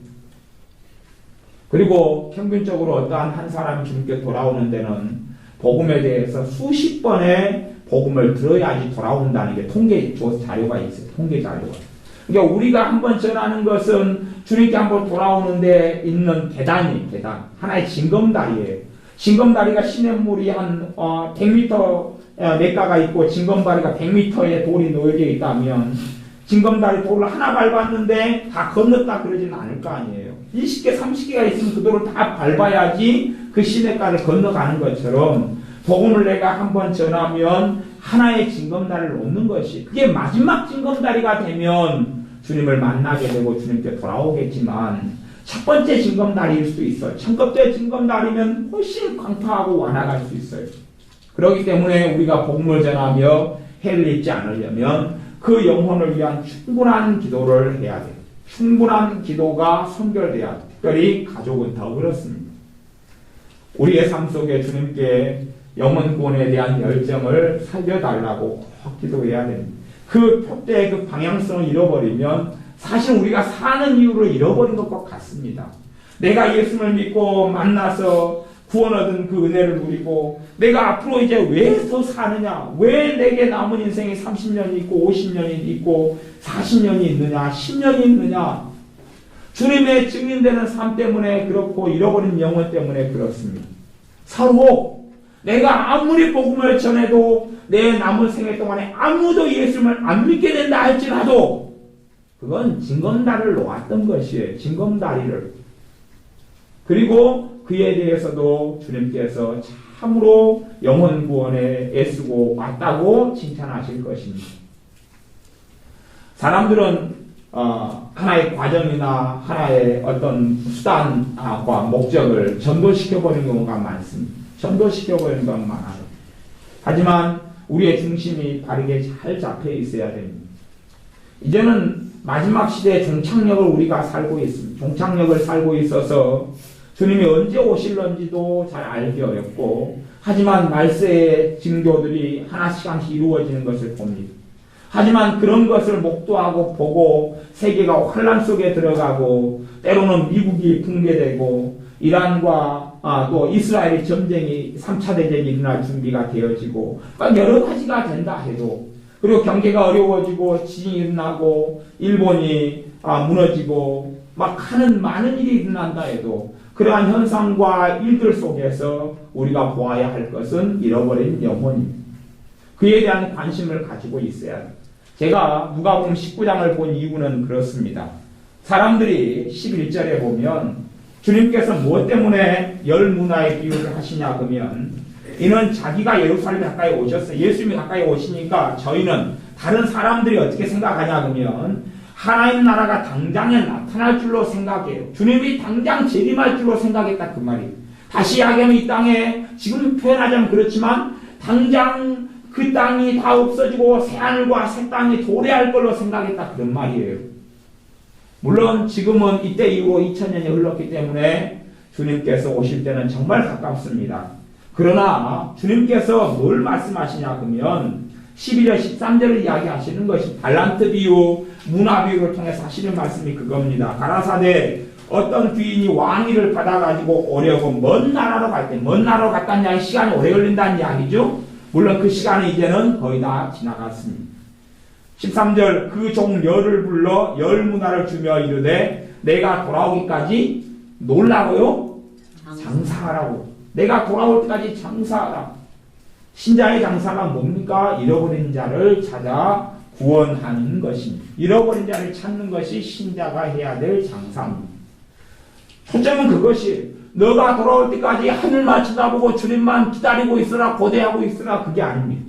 A: 그리고 평균적으로 어떠한 한 사람이 주님께 돌아오는 데는 복음에 대해서 수십 번의 복음을 들어야지 돌아온다는 게 통계 자료가 있어요. 통계 자료가. 그러니까 우리가 한번 전하는 것은 주님께 한번 돌아오는데 있는 계단. 하나의 징검다리예요. 징검다리가 시냇물이 한 100m 냇가가 있고 징검다리가 100m의 돌이 놓여져 있다면 징검다리 돌을 하나 밟았는데 다 건넜다 그러지는 않을 거 아니에요. 20개, 30개가 있으면 그 돌을 다 밟아야지 그 시냇가를 건너가는 것처럼 복음을 내가 한번 전하면 하나의 징검다리를 놓는 것이 그게 마지막 징검다리가 되면 주님을 만나게 되고 주님께 돌아오겠지만 첫 번째 징검다리일 수도 있어요. 첫 번째 징검다리면 훨씬 광파하고 완화할 수 있어요. 그렇기 때문에 우리가 복음을 전하며 해를 입지 않으려면 그 영혼을 위한 충분한 기도를 해야 돼요. 충분한 기도가 선결돼야 돼요. 특별히 가족은 더 그렇습니다. 우리의 삶 속에 주님께 영혼 구원에 대한 열정을 살려달라고 꼭 기도해야 됩니다. 그 표대의 그 방향성을 잃어버리면 사실 우리가 사는 이유를 잃어버린 것과 같습니다. 내가 예수를 믿고 만나서 구원 얻은 그 은혜를 누리고 내가 앞으로 이제 왜 더 사느냐, 왜 내게 남은 인생이 30년이 있고 50년이 있고 40년이 있느냐, 10년이 있느냐, 주님의 증인되는 삶 때문에 그렇고 잃어버린 영혼 때문에 그렇습니다. 서로 내가 아무리 복음을 전해도 내 남은 생애 동안에 아무도 예수님을 안 믿게 된다 할지라도 그건 징검다리를 놓았던 것이에요. 징검다리를. 그리고 그에 대해서도 주님께서 참으로 영혼 구원에 애쓰고 왔다고 칭찬하실 것입니다. 사람들은 하나의 과정이나 하나의 어떤 수단과 목적을 전도시켜버리는 경우가 많습니다. 전도시켜버리는 건 많아요. 하지만 우리의 중심이 바르게 잘 잡혀 있어야 됩니다. 이제는 마지막 시대의 종착역을 우리가 살고 있습니다. 종착역을 살고 있어서 주님이 언제 오실런지도 잘 알기 어렵고 하지만 말세의 징조들이 하나씩 이루어지는 것을 봅니다. 하지만 그런 것을 목도하고 보고 세계가 환란 속에 들어가고 때로는 미국이 붕괴되고 이란과 또 이스라엘의 전쟁이 3차 대전이 일어날 준비가 되어지고 여러 가지가 된다 해도 그리고 경제가 어려워지고 지진이 일어나고 일본이 무너지고 막 하는 많은 일이 일어난다 해도 그러한 현상과 일들 속에서 우리가 보아야 할 것은 잃어버린 영혼입니다. 그에 대한 관심을 가지고 있어야 합니다. 제가 누가복음 19장을 본 이유는 그렇습니다. 사람들이 11절에 보면 주님께서 무엇 때문에 열 문화의 비유를 하시냐 그러면 이는 자기가 예루살렘에 가까이 오셨어요. 예수님이 가까이 오시니까 저희는 다른 사람들이 어떻게 생각하냐 그러면 하나님 나라가 당장에 나타날 줄로 생각해요. 주님이 당장 재림할 줄로 생각했다 그 말이에요. 다시 이야기하면 이 땅에 지금 표현하자면 그렇지만 당장 그 땅이 다 없어지고 새하늘과 새 땅이 도래할 걸로 생각했다 그런 말이에요. 물론 지금은 이때 이후로 2000년이 흘렀기 때문에 주님께서 오실 때는 정말 가깝습니다. 그러나 주님께서 뭘 말씀하시냐 그러면 12절 13절을 이야기하시는 것이 달란트 비유, 문화 비유를 통해서 하시는 말씀이 그겁니다. 가라사대 어떤 귀인이 왕위를 받아가지고 오려고 먼 나라로 갈 때, 먼 나라로 갔다는 이야기 시간이 오래 걸린다는 이야기죠. 물론 그 시간은 이제는 거의 다 지나갔습니다. 13절 그 종 열을 불러 열 문화를 주며 이르되 내가 돌아오기까지 놀라고요? 장사하라고. 내가 돌아올 때까지 장사하라. 신자의 장사가 뭡니까? 잃어버린 자를 찾아 구원하는 것입니다. 잃어버린 자를 찾는 것이 신자가 해야 될 장사입니다. 초점은 그것이 너가 돌아올 때까지 하늘만 쳐다보고 주님만 기다리고 있으라 고대하고 있으라 그게 아닙니다.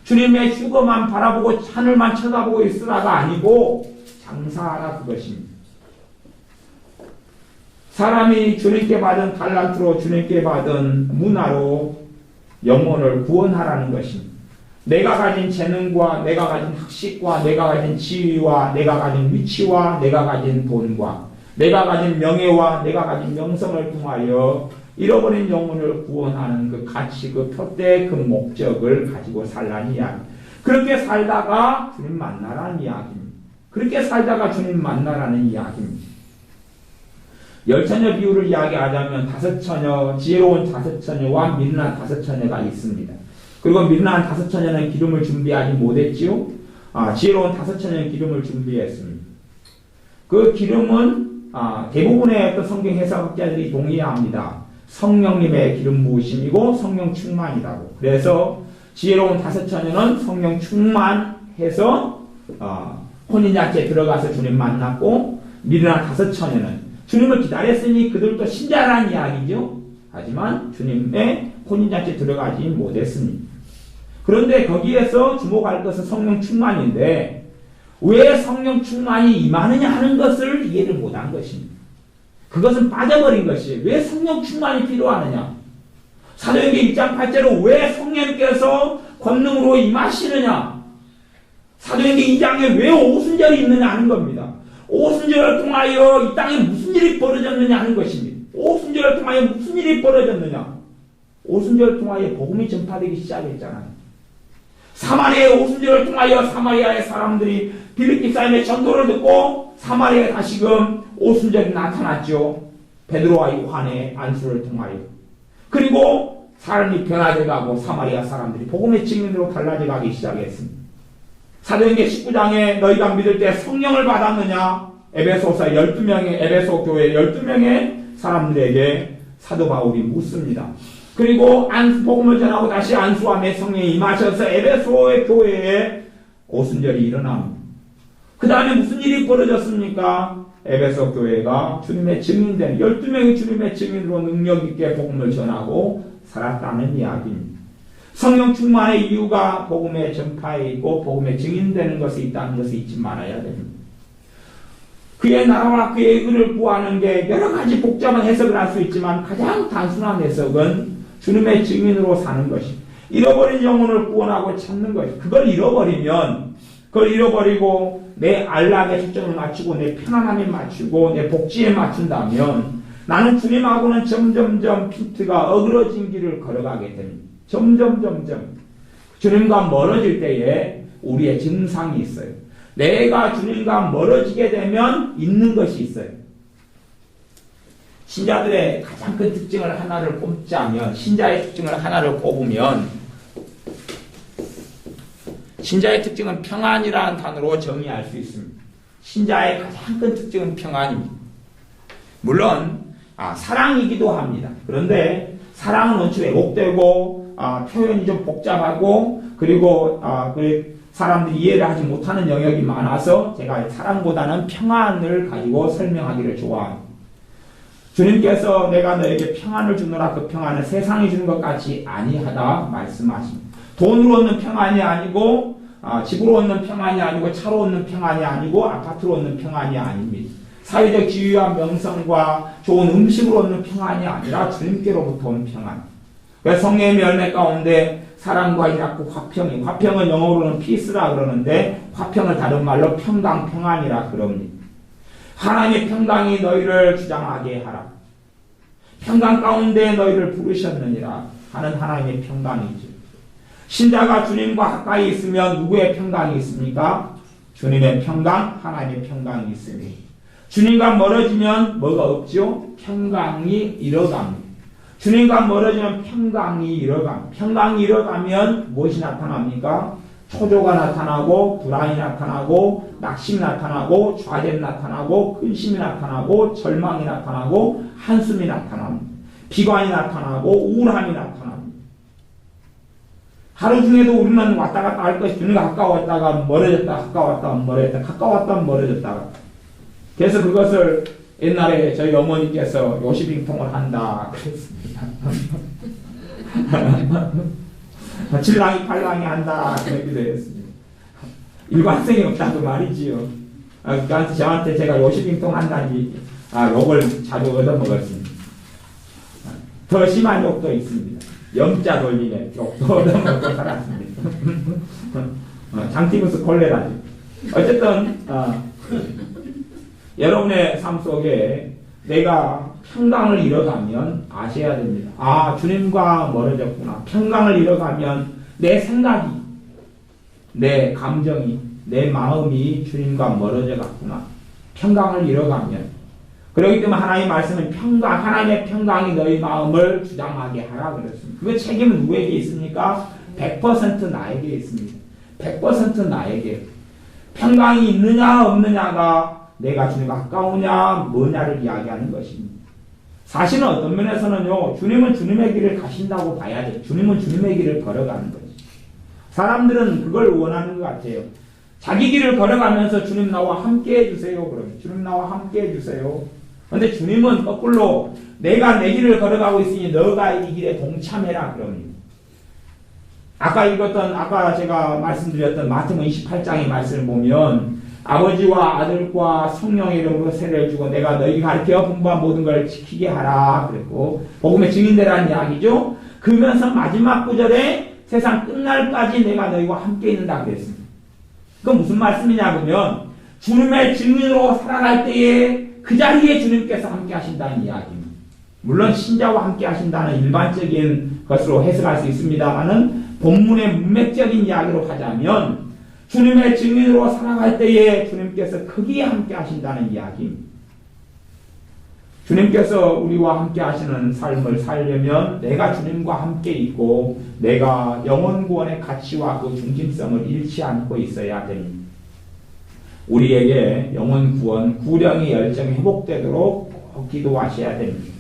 A: 주님의 휴거만 바라보고 하늘만 쳐다보고 있으라가 아니고 장사하라 그것입니다. 사람이 주님께 받은 달란트로 주님께 받은 문화로 영혼을 구원하라는 것입니다. 내가 가진 재능과 내가 가진 학식과 내가 가진 지위와 내가 가진 위치와 내가 가진 돈과 내가 가진 명예와 내가 가진 명성을 통하여 잃어버린 영혼을 구원하는 그 가치, 그 표대, 그 목적을 가지고 살라는 이야기. 그렇게 살다가 주님 만나라는 이야기입니다. 그렇게 살다가 주님 만나라는 이야기입니다. 열처녀 비유를 이야기하자면 다섯 처녀, 지혜로운 다섯 처녀와 미련한 다섯 처녀가 있습니다. 그리고 미련한 다섯 처녀는 기름을 준비하지 못했지요. 지혜로운 다섯 처녀는 기름을 준비했습니다. 그 기름은 대부분의 어떤 성경 해석학자들이 동의합니다. 성령님의 기름 부으심이고 성령 충만이라고. 그래서 지혜로운 다섯 처녀는 성령 충만해서 혼인잔치에 들어가서 주님 만났고 미련한 다섯 처녀는 주님을 기다렸으니 그들도 신자라는 이야기죠. 하지만 주님의 혼인잔치에 들어가지 못했습니다. 그런데 거기에서 주목할 것은 성령 충만인데 왜 성령 충만이 임하느냐 하는 것을 이해를 못한 것입니다. 그것은 빠져버린 것이에요. 왜 성령 충만이 필요하느냐? 사도행전 1장 8절로 왜 성령께서 권능으로 임하시느냐? 사도행전 2장에 왜 오순절이 있느냐 하는 겁니다. 오순절을 통하여 이 땅에 무슨 일이 벌어졌느냐 하는 것입니다. 오순절을 통하여 무슨 일이 벌어졌느냐? 오순절을 통하여 복음이 전파되기 시작했잖아요. 사마리아의 오순절을 통하여 사마리아의 사람들이 빌립기 사람의 전도를 듣고 사마리아에 다시금 오순절이 나타났죠. 베드로와 요한의 안수를 통하여. 그리고 사람이 변화돼 가고 사마리아 사람들이 복음의 증인으로 달라져 가기 시작했습니다. 사도행전 19장에 너희가 믿을 때 성령을 받았느냐? 에베소서 12명의 에베소 교회 12명의 사람들에게 사도 바울이 묻습니다. 그리고 복음을 전하고 다시 안수함에 성령이 임하셔서 에베소의 교회에 오순절이 일어납니다. 그 다음에 무슨 일이 벌어졌습니까? 에베소 교회가 주님의 증인된 12명의 주님의 증인으로 능력 있게 복음을 전하고 살았다는 이야기입니다. 성령 충만의 이유가 복음의 전파에 있고 복음의 증인되는 것이 있다는 것을 잊지 말아야 됩니다. 그의 나라와 그의 의를 구하는 게 여러 가지 복잡한 해석을 할 수 있지만 가장 단순한 해석은 주님의 증인으로 사는 것이 잃어버린 영혼을 구원하고 찾는 것이 그걸 잃어버리면 그걸 잃어버리고 내 안락에 초점을 맞추고 내 편안함에 맞추고 내 복지에 맞춘다면 나는 주님하고는 점점점 피트가 어그러진 길을 걸어가게 됩니다. 점점 주님과 멀어질 때에 우리의 증상이 있어요. 내가 주님과 멀어지게 되면 있는 것이 있어요. 신자들의 가장 큰 특징을 하나를 꼽자면 신자의 특징을 하나를 꼽으면 신자의 특징은 평안이라는 단어로 정의할 수 있습니다. 신자의 가장 큰 특징은 평안입니다. 물론 사랑이기도 합니다. 그런데 사랑은 원체 왜곡되고 표현이 좀 복잡하고 그리고 사람들이 이해를 하지 못하는 영역이 많아서 제가 사랑보다는 평안을 가지고 설명하기를 좋아합니다. 주님께서 내가 너에게 평안을 주노라 그 평안은 세상이 주는 것 같이 아니하다 말씀하십니다. 돈으로 얻는 평안이 아니고 집으로 얻는 평안이 아니고 차로 얻는 평안이 아니고 아파트로 얻는 평안이 아닙니다. 사회적 지위와 명성과 좋은 음식으로 얻는 평안이 아니라 주님께로부터 온 평안. 그래서 성령의 열매 가운데 사랑과 희락과 화평은 영어로는 peace라 그러는데 화평을 다른 말로 평강, 평안이라 그럽니다. 하나님의 평강이 너희를 주장하게 하라. 평강 가운데 너희를 부르셨느니라 하는 하나님의 평강이죠. 신자가 주님과 가까이 있으면 누구의 평강이 있습니까? 주님의 평강, 하나님의 평강이 있습니다. 주님과 멀어지면 뭐가 없죠? 평강이 잃어갑니다. 주님과 멀어지면 평강이 잃어갑니다. 평강이 잃어가면 무엇이 나타납니까? 초조가 나타나고 불안이 나타나고 낙심이 나타나고 좌절이 나타나고 근심이 나타나고 절망이 나타나고 한숨이 나타납니다. 비관이 나타나고 우울함이 나타납니다. 하루 중에도 우리는 왔다 갔다 할 것이 주님과 가까웠다가 멀어졌다 가까웠다가 멀어졌다 가까웠다가 멀어졌다가 그래서 그것을 옛날에 저희 어머니께서 요시빙통을 한다 그랬습니다. 칠랑이 팔랑이 한다 그러기도 했습니다. 일관성이 없다고 말이지요. 그러니까 저한테 제가 요시빙통 한다니 욕을 자주 얻어먹었습니다. 더 심한 욕도 있습니다. 영자 돌리네 욕도 얻어먹고 살았습니다. 장티무스 콜레라죠. 어쨌든 여러분의 삶 속에 내가 평강을 잃어가면 아셔야 됩니다. 주님과 멀어졌구나. 평강을 잃어가면 내 생각이, 내 감정이, 내 마음이 주님과 멀어져 갔구나. 평강을 잃어가면. 그렇기 때문에 하나님의 말씀은 평강, 하나님의 평강이 너희 마음을 주장하게 하라 그랬습니다. 그 책임은 누구에게 있습니까? 100% 나에게 있습니다. 100% 나에게. 평강이 있느냐 없느냐가 내가 주님과 가까우냐 뭐냐를 이야기하는 것입니다. 사실은 어떤 면에서는요, 주님은 주님의 길을 가신다고 봐야죠. 주님은 주님의 길을 걸어가는 거죠. 사람들은 그걸 원하는 것 같아요. 자기 길을 걸어가면서 주님 나와 함께 해주세요. 그러면 주님 나와 함께 해주세요. 그런데 주님은 거꾸로 내가 내 길을 걸어가고 있으니 너가 이 길에 동참해라 그럽니다. 아까 제가 말씀드렸던 마태복음 28장의 말씀을 보면 아버지와 아들과 성령의 이름으로 세례를 주고 내가 너희에게 가르쳐 분부한 모든 걸 지키게 하라 그랬고 복음의 증인되라는 이야기죠. 그러면서 마지막 구절에 세상 끝날까지 내가 너희와 함께 있는다 그랬습니다. 그건 무슨 말씀이냐 그러면 주님의 증인으로 살아갈 때에 그 자리에 주님께서 함께 하신다는 이야기입니다. 물론 신자와 함께 하신다는 일반적인 것으로 해석할 수 있습니다만은 본문의 문맥적인 이야기로 하자면 주님의 증인으로 살아갈 때에 주님께서 거기에 함께 하신다는 이야기입니다. 주님께서 우리와 함께 하시는 삶을 살려면 내가 주님과 함께 있고 내가 영혼 구원의 가치와 그 중심성을 잃지 않고 있어야 됩니다. 우리에게 영혼 구원, 구령의 열정이 회복되도록 꼭 기도하셔야 됩니다.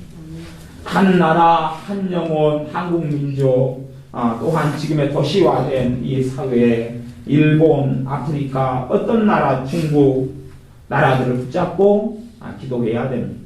A: 한 나라, 한 영혼, 한국 민족, 또한 지금의 도시화된 이 사회에 일본, 아프리카, 어떤 나라, 중국 나라들을 붙잡고 기도해야 됩니다.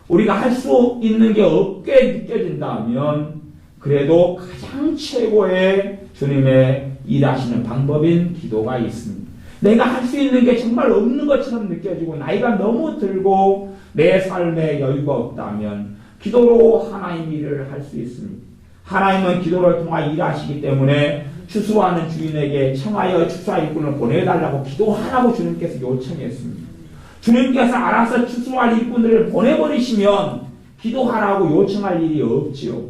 A: 우리가 할 수 있는 게 없게 느껴진다면 그래도 가장 최고의 주님의 일하시는 방법인 기도가 있습니다. 내가 할 수 있는 게 정말 없는 것처럼 느껴지고 나이가 너무 들고 내 삶에 여유가 없다면 기도로 하나님 일을 할 수 있습니다. 하나님은 기도를 통해 일하시기 때문에 추수하는 주인에게 청하여 추수할 일꾼을 보내달라고 기도하라고 주님께서 요청했습니다. 주님께서 알아서 추수할 일꾼들을 보내버리시면 기도하라고 요청할 일이 없지요.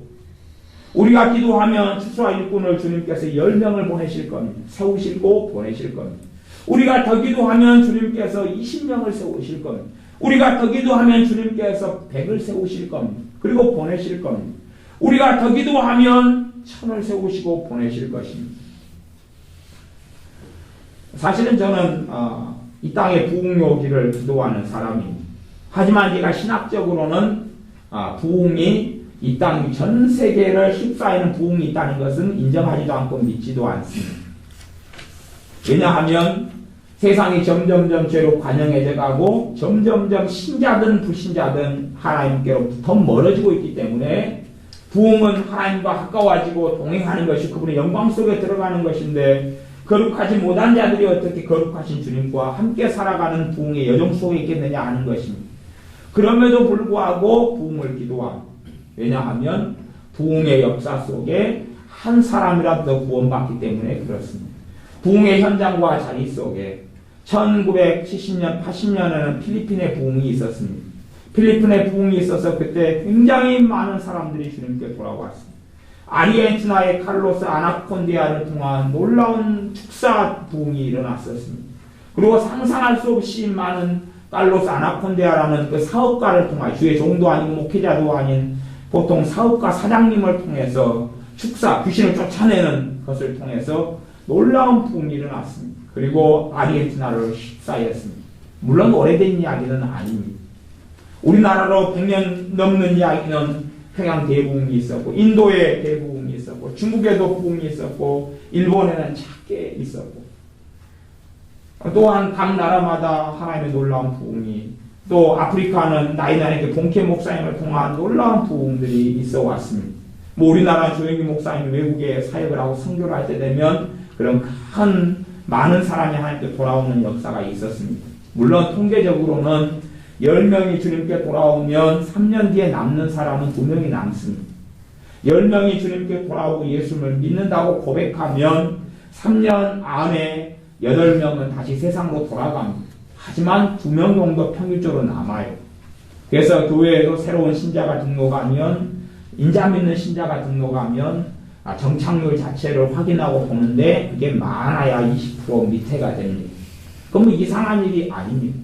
A: 우리가 기도하면 추수할 일꾼을 주님께서 10명을 보내실 겁니다. 세우시고 보내실 겁니다. 우리가 더 기도하면 주님께서 20명을 세우실 겁니다. 우리가 더 기도하면 주님께서 100을 세우실 겁니다. 그리고 보내실 겁니다. 우리가 더 기도하면 1000을 세우시고 보내실 것입니다. 사실은 저는 이 땅의 부흥 오기를 기도하는 사람입니다. 하지만 제가 신학적으로는 부흥이 이 땅 전 세계를 휩싸이는 부흥이 있다는 것은 인정하지도 않고 믿지도 않습니다. 왜냐하면 세상이 점점점 죄로 관영해져 가고 점점점 신자든 불신자든 하나님께로부터 더 멀어지고 있기 때문에 부흥은 하나님과 가까워지고 동행하는 것이 그분의 영광 속에 들어가는 것인데 거룩하지 못한 자들이 어떻게 거룩하신 주님과 함께 살아가는 부흥의 여정 속에 있겠느냐 하는 것입니다. 그럼에도 불구하고 부흥을 기도합니다. 왜냐하면 부흥의 역사 속에 한 사람이라도 구원받기 때문에 그렇습니다. 부흥의 현장과 자리 속에 1970년, 80년에는 필리핀의 부흥이 있었습니다. 필리핀의 부흥이 있어서 그때 굉장히 많은 사람들이 주님께 돌아왔습니다. 아르헨티나의 칼로스 아나콘디아를 통한 놀라운 축사 부흥이 일어났었습니다. 그리고 상상할 수 없이 많은 칼로스 아나콘디아라는 그 사업가를 통해 주의 종도 아니고 목회자도 아닌 보통 사업가 사장님을 통해서 축사, 귀신을 쫓아내는 것을 통해서 놀라운 부흥이 일어났습니다. 그리고 아르헨티나를 휩싸였습니다. 물론 오래된 이야기는 아닙니다. 우리나라로 100년 넘는 이야기는 평양 대부흥이 있었고 인도에 대부흥이 있었고 중국에도 부흥이 있었고 일본에는 작게 있었고 또한 각 나라마다 하나님의 놀라운 부흥이 또 아프리카는 나이나에게 본케 목사님을 통한 놀라운 부흥들이 있어 왔습니다. 뭐 우리나라 조영기 목사님이 외국에 사역을 하고 선교를 할 때 되면 그런 큰 많은 사람이 하나님께 돌아오는 역사가 있었습니다. 물론 통계적으로는 10명이 주님께 돌아오면 3년 뒤에 남는 사람은 2명이 남습니다. 10명이 주님께 돌아오고 예수를 믿는다고 고백하면 3년 안에 8명은 다시 세상으로 돌아갑니다. 하지만 2명 정도 평균적으로 남아요. 그래서 교회에도 새로운 신자가 등록하면 인자 믿는 신자가 등록하면 정착률 자체를 확인하고 보는데 그게 많아야 20% 밑에가 됩니다. 그럼 이상한 일이 아닙니다.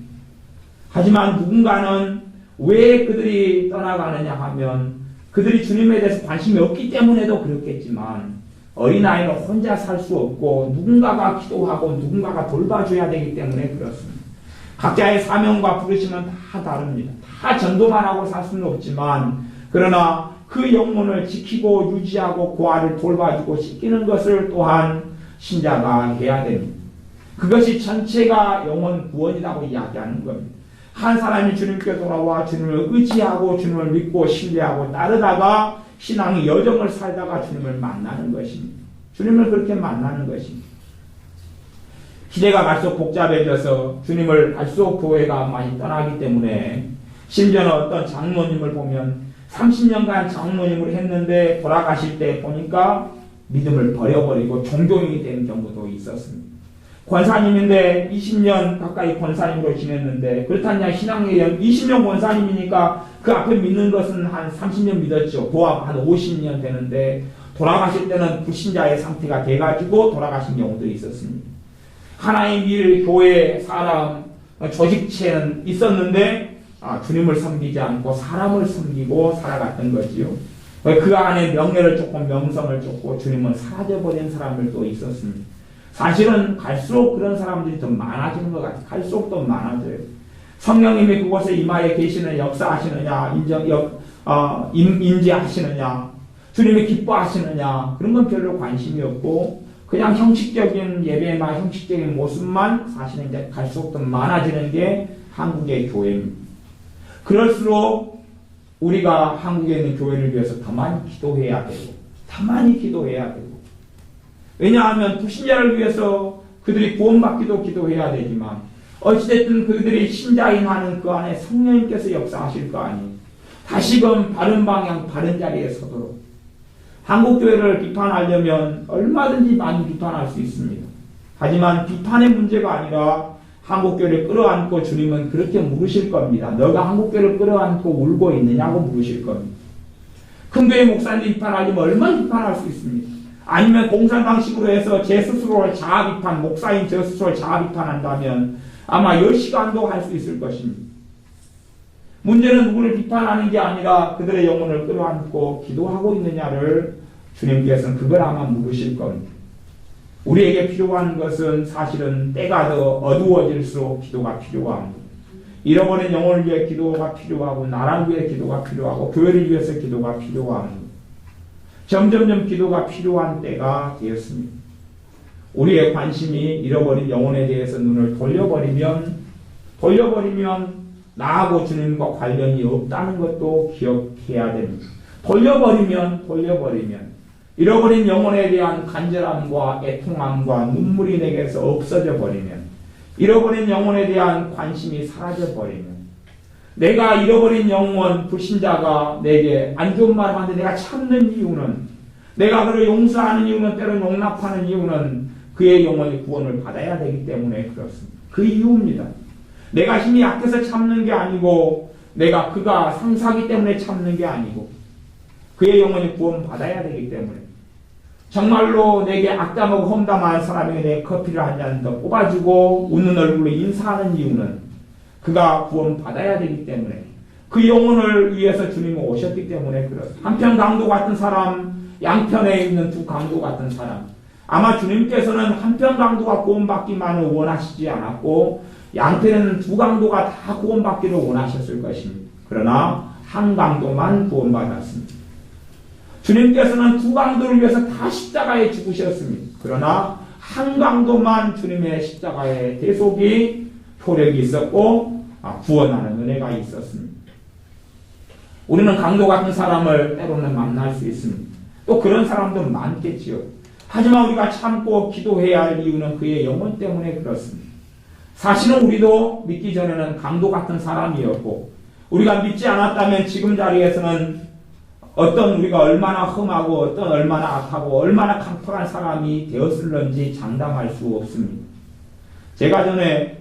A: 하지만 누군가는 왜 그들이 떠나가느냐 하면 그들이 주님에 대해서 관심이 없기 때문에도 그렇겠지만 어린아이는 혼자 살 수 없고 누군가가 기도하고 누군가가 돌봐줘야 되기 때문에 그렇습니다. 각자의 사명과 부르심은 다 다릅니다. 다 전도만 하고 살 수는 없지만 그러나 그 영혼을 지키고 유지하고 그 아이를 돌봐주고 지키는 것을 또한 신자가 해야 됩니다. 그것이 전체가 영혼 구원이라고 이야기하는 겁니다. 한 사람이 주님께 돌아와 주님을 의지하고 주님을 믿고 신뢰하고 따르다가 신앙의 여정을 살다가 주님을 만나는 것입니다. 주님을 그렇게 만나는 것입니다. 시대가 갈수록 복잡해져서 주님을 갈수록 교회가 많이 떠나기 때문에 심지어는 어떤 장로님을 보면 30년간 장로님을 했는데 돌아가실 때 보니까 믿음을 버려버리고 종교인이 된 경우도 있었습니다. 권사님인데 20년 가까이 권사님으로 지냈는데 그렇다냐 신앙의 20년 권사님이니까 그 앞에 믿는 것은 한 30년 믿었죠. 도합 한 50년 되는데 돌아가실 때는 불신자의 상태가 돼가지고 돌아가신 경우들이 있었습니다. 하나님 일, 교회, 사람, 조직체는 있었는데 주님을 섬기지 않고 사람을 섬기고 살아갔던 거지요. 그 안에 명예를 쫓고 명성을 쫓고 주님은 사라져버린 사람들도 있었습니다. 사실은 갈수록 그런 사람들이 더 많아지는 것 같아요. 갈수록 더 많아져요. 성령님이 그곳에 임하에 계시는 역사하시느냐, 인지하시느냐, 주님이 기뻐하시느냐, 그런 건 별로 관심이 없고, 그냥 형식적인 예배나 형식적인 모습만 사실은 이제 갈수록 더 많아지는 게 한국의 교회입니다. 그럴수록 우리가 한국에 있는 교회를 위해서 더 많이 기도해야 되고, 더 많이 기도해야 되고, 왜냐하면 불신자를 위해서 그들이 구원받기도 기도해야 되지만 어찌됐든 그들이 신자인 한은 그 안에 성령님께서 역사하실 거 아니에요. 다시금 바른 방향 바른 자리에 서도록. 한국교회를 비판하려면 얼마든지 많이 비판할 수 있습니다. 하지만 비판의 문제가 아니라 한국교회를 끌어안고 주님은 그렇게 물으실 겁니다. 너가 한국교회를 끌어안고 울고 있느냐고 물으실 겁니다. 큰 교회 목사님이 비판하려면 얼마나 비판할 수 있습니까? 아니면 공산당식으로 해서 제 스스로를 자아비판, 목사인 저 스스로를 자아비판한다면 아마 10시간도 할 수 있을 것입니다. 문제는 누구를 비판하는 게 아니라 그들의 영혼을 끌어안고 기도하고 있느냐를 주님께서는 그걸 아마 물으실 겁니다. 우리에게 필요한 것은 사실은 때가 더 어두워질수록 기도가 필요합니다. 잃어버린 영혼을 위해 기도가 필요하고 나라를 위해 기도가 필요하고 교회를 위해서 기도가 필요합니다. 점점점 기도가 필요한 때가 되었습니다. 우리의 관심이 잃어버린 영혼에 대해서 눈을 돌려버리면 나하고 주님과 관련이 없다는 것도 기억해야 됩니다. 돌려버리면 잃어버린 영혼에 대한 간절함과 애통함과 눈물이 내게서 없어져 버리면, 잃어버린 영혼에 대한 관심이 사라져 버리면, 내가 잃어버린 영혼 불신자가 내게 안 좋은 말 하는데 내가 참는 이유는, 내가 그를 용서하는 이유는, 때로 용납하는 이유는 그의 영혼이 구원을 받아야 되기 때문에 그렇습니다. 그 이유입니다. 내가 힘이 약해서 참는 게 아니고, 내가 그가 상사하기 때문에 참는 게 아니고, 그의 영혼이 구원 받아야 되기 때문에, 정말로 내게 악담하고 험담한 사람에게 내 커피를 한 잔 더 뽑아주고 웃는 얼굴로 인사하는 이유는 그가 구원 받아야 되기 때문에, 그 영혼을 위해서 주님이 오셨기 때문에 그렇습니다. 한편 강도 같은 사람, 양편에 있는 두 강도 같은 사람, 아마 주님께서는 한편 강도가 구원받기만을 원하시지 않았고 양편에는 두 강도가 다 구원받기를 원하셨을 것입니다. 그러나 한 강도만 구원받았습니다. 주님께서는 두 강도를 위해서 다 십자가에 죽으셨습니다. 그러나 한 강도만 주님의 십자가의 대속이 효력이 있었고 구원하는 은혜가 있었습니다. 우리는 강도 같은 사람을 때로는 만날 수 있습니다. 또 그런 사람도 많겠지요. 하지만 우리가 참고 기도해야 할 이유는 그의 영혼 때문에 그렇습니다. 사실은 우리도 믿기 전에는 강도 같은 사람이었고, 우리가 믿지 않았다면 지금 자리에서는 어떤 우리가 얼마나 험하고 어떤 얼마나 악하고 얼마나 강팍한 사람이 되었을런지 장담할 수 없습니다. 제가 전에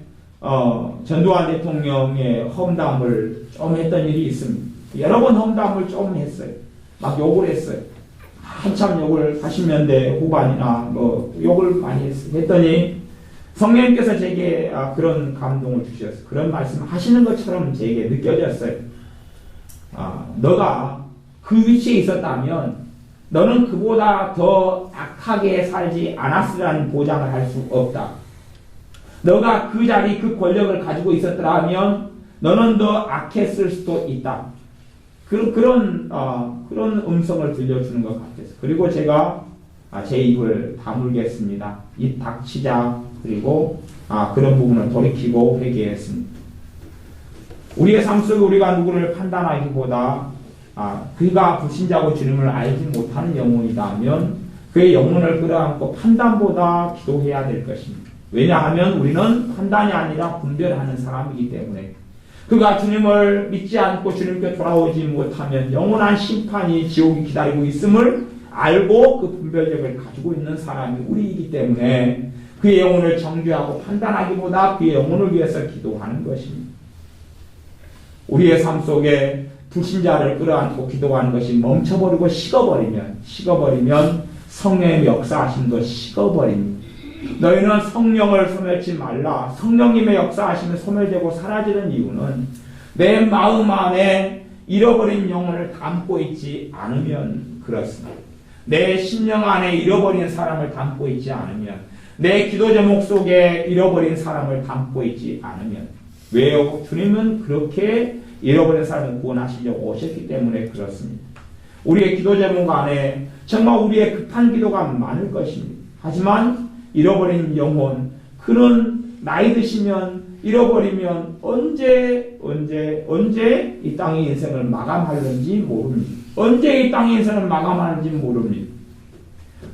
A: 전두환 대통령의 험담을 좀 했던 일이 있습니다. 여러 번 험담을 좀 했어요. 막 욕을 했어요. 한참 욕을 80년대 후반이나 욕을 많이 했더니 성령님께서 제게 그런 감동을 주셨어요. 그런 말씀 하시는 것처럼 제게 느껴졌어요. 너가 그 위치에 있었다면 너는 그보다 더 악하게 살지 않았으라는 보장을 할 수 없다. 너가 그 자리, 그 권력을 가지고 있었더라면 너는 더 악했을 수도 있다. 그런 음성을 들려주는 것 같아서. 그리고 제가 제 입을 다물겠습니다. 입 닥치자. 그리고 그런 부분을 돌이키고 회개했습니다. 우리의 삶 속에 우리가 누구를 판단하기보다 그가 불신자고 주님을 알지 못하는 영혼이다면 그의 영혼을 끌어안고 판단보다 기도해야 될 것입니다. 왜냐하면 우리는 판단이 아니라 분별하는 사람이기 때문에, 그가 주님을 믿지 않고 주님께 돌아오지 못하면 영원한 심판이 지옥이 기다리고 있음을 알고 그 분별력을 가지고 있는 사람이 우리이기 때문에 그의 영혼을 정죄하고 판단하기보다 그의 영혼을 위해서 기도하는 것입니다. 우리의 삶 속에 불신자를 끌어안고 기도하는 것이 멈춰버리고 식어버리면 성령의 역사하심도 식어버립니다. 너희는 성령을 소멸치 말라. 성령님의 역사하심이 소멸되고 사라지는 이유는 내 마음 안에 잃어버린 영혼을 담고 있지 않으면 그렇습니다. 내 심령 안에 잃어버린 사람을 담고 있지 않으면, 내 기도 제목 속에 잃어버린 사람을 담고 있지 않으면. 왜요? 주님은 그렇게 잃어버린 사람을 구원하시려고 오셨기 때문에 그렇습니다. 우리의 기도 제목 안에 정말 우리의 급한 기도가 많을 것입니다. 하지만 잃어버린 영혼, 그런 나이 드시면 잃어버리면 언제 이 땅의 인생을 마감하는지 모릅니다. 언제 이 땅의 인생을 마감하는지 모릅니다.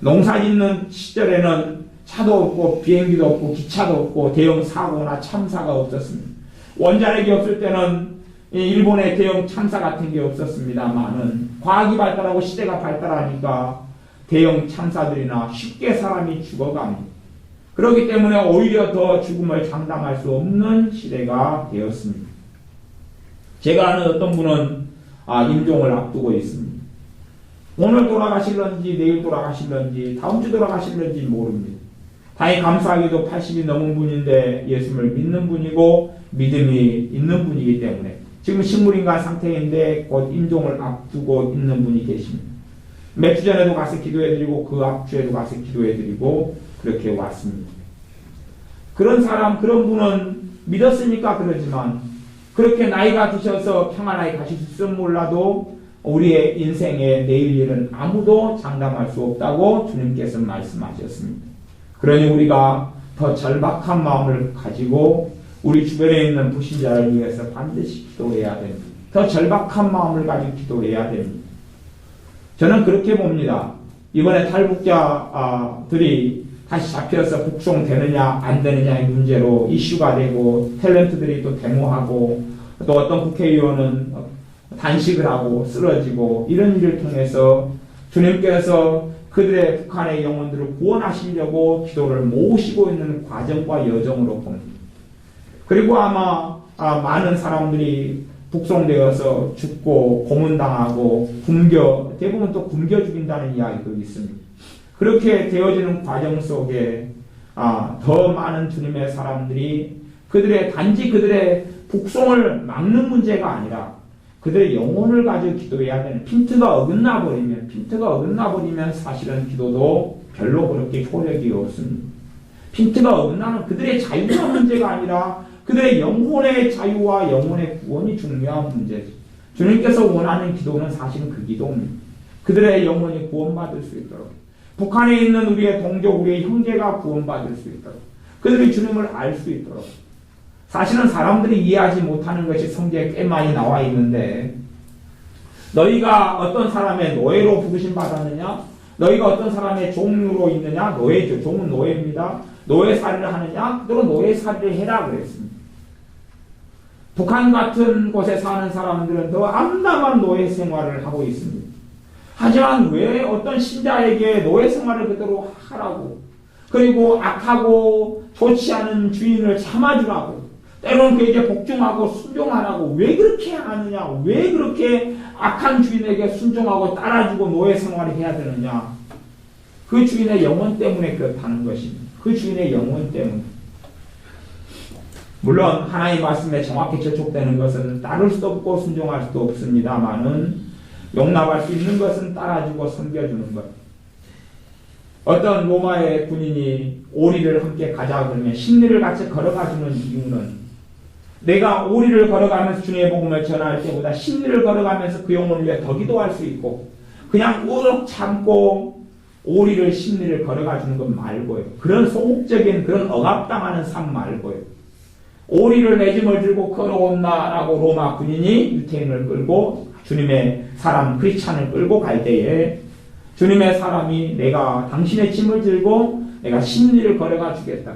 A: 농사 짓는 시절에는 차도 없고 비행기도 없고 기차도 없고 대형 사고나 참사가 없었습니다. 원자력이 없을 때는 일본의 대형 참사 같은 게 없었습니다만은 과학이 발달하고 시대가 발달하니까 대형 참사들이나 쉽게 사람이 죽어갑니다. 그렇기 때문에 오히려 더 죽음을 장담할 수 없는 시대가 되었습니다. 제가 아는 어떤 분은 임종을 앞두고 있습니다. 오늘 돌아가실런지 내일 돌아가실런지 다음 주 돌아가실런지 모릅니다. 다행히 감사하게도 80이 넘은 분인데 예수를 믿는 분이고 믿음이 있는 분이기 때문에 지금 식물인간 상태인데 곧 임종을 앞두고 있는 분이 계십니다. 몇 주 전에도 가서 기도해드리고 그 앞주에도 가서 기도해드리고 그렇게 왔습니다. 그런 사람, 그런 분은 믿었으니까 그러지만 그렇게 나이가 드셔서 평안하게 가실 수 있으면 몰라도 우리의 인생의 내일 일은 아무도 장담할 수 없다고 주님께서 말씀하셨습니다. 그러니 우리가 더 절박한 마음을 가지고 우리 주변에 있는 불신자를 위해서 반드시 기도해야 됩니다. 더 절박한 마음을 가지고 기도해야 됩니다. 저는 그렇게 봅니다. 이번에 탈북자들이 다시 잡혀서 북송되느냐 안 되느냐의 문제로 이슈가 되고 탤런트들이 또 데모하고 또 어떤 국회의원은 단식을 하고 쓰러지고 이런 일을 통해서 주님께서 그들의 북한의 영혼들을 구원하시려고 기도를 모으시고 있는 과정과 여정으로 봅니다. 그리고 아마 많은 사람들이 북송되어서 죽고 고문당하고 대부분 또 굶겨 죽인다는 이야기도 있습니다. 그렇게 되어지는 과정 속에 더 많은 주님의 사람들이 단지 그들의 북송을 막는 문제가 아니라 그들의 영혼을 가지고 기도해야 되는, 핀트가 어긋나 버리면 사실은 기도도 별로 그렇게 효력이 없습니다. 핀트가 어긋나는 그들의 자유가 문제가 아니라 그들의 영혼의 자유와 영혼의 구원이 중요한 문제죠. 주님께서 원하는 기도는 사실은 그 기도입니다. 그들의 영혼이 구원받을 수 있도록, 북한에 있는 우리의 동족, 우리의 형제가 구원받을 수 있도록, 그들이 주님을 알 수 있도록. 사실은 사람들이 이해하지 못하는 것이 성경에 꽤 많이 나와 있는데, 너희가 어떤 사람의 노예로 부르심 받았느냐? 너희가 어떤 사람의 종으로 있느냐? 노예죠. 종은 노예입니다. 노예살이를 하느냐? 그대로 노예살이를 해라 그랬습니다. 북한 같은 곳에 사는 사람들은 더 암담한 노예 생활을 하고 있습니다. 하지만 왜 어떤 신자에게 노예 생활을 그대로 하라고, 그리고 악하고 좋지 않은 주인을 참아주라고, 때로는 그에게 복종하고 순종하라고 왜 그렇게 하느냐? 왜 그렇게 악한 주인에게 순종하고 따라주고 노예 생활을 해야 되느냐? 그 주인의 영혼 때문에 그렇다는 것입니다. 그 주인의 영혼 때문에. 물론 하나님의 말씀에 정확히 저촉되는 것은 따를 수도 없고 순종할 수도 없습니다만은 용납할 수 있는 것은 따라주고 섬겨주는 것. 어떤 로마의 군인이 오리를 함께 가자 그러면 심리를 같이 걸어가주는 이유는, 내가 오리를 걸어가면서 주님의 복음을 전할 때보다 심리를 걸어가면서 그 영혼을 위해 더 기도할 수 있고, 그냥 우럭 참고 오리를 심리를 걸어가주는 것 말고요. 그런 소극적인 그런 억압당하는 삶 말고요. 오리를 내 짐을 들고 걸어온다라고 로마 군인이 유태인을 끌고 주님의 사람 크리스찬을 끌고 갈 때에 주님의 사람이 내가 당신의 짐을 들고 내가 심리를 걸어가 주겠다.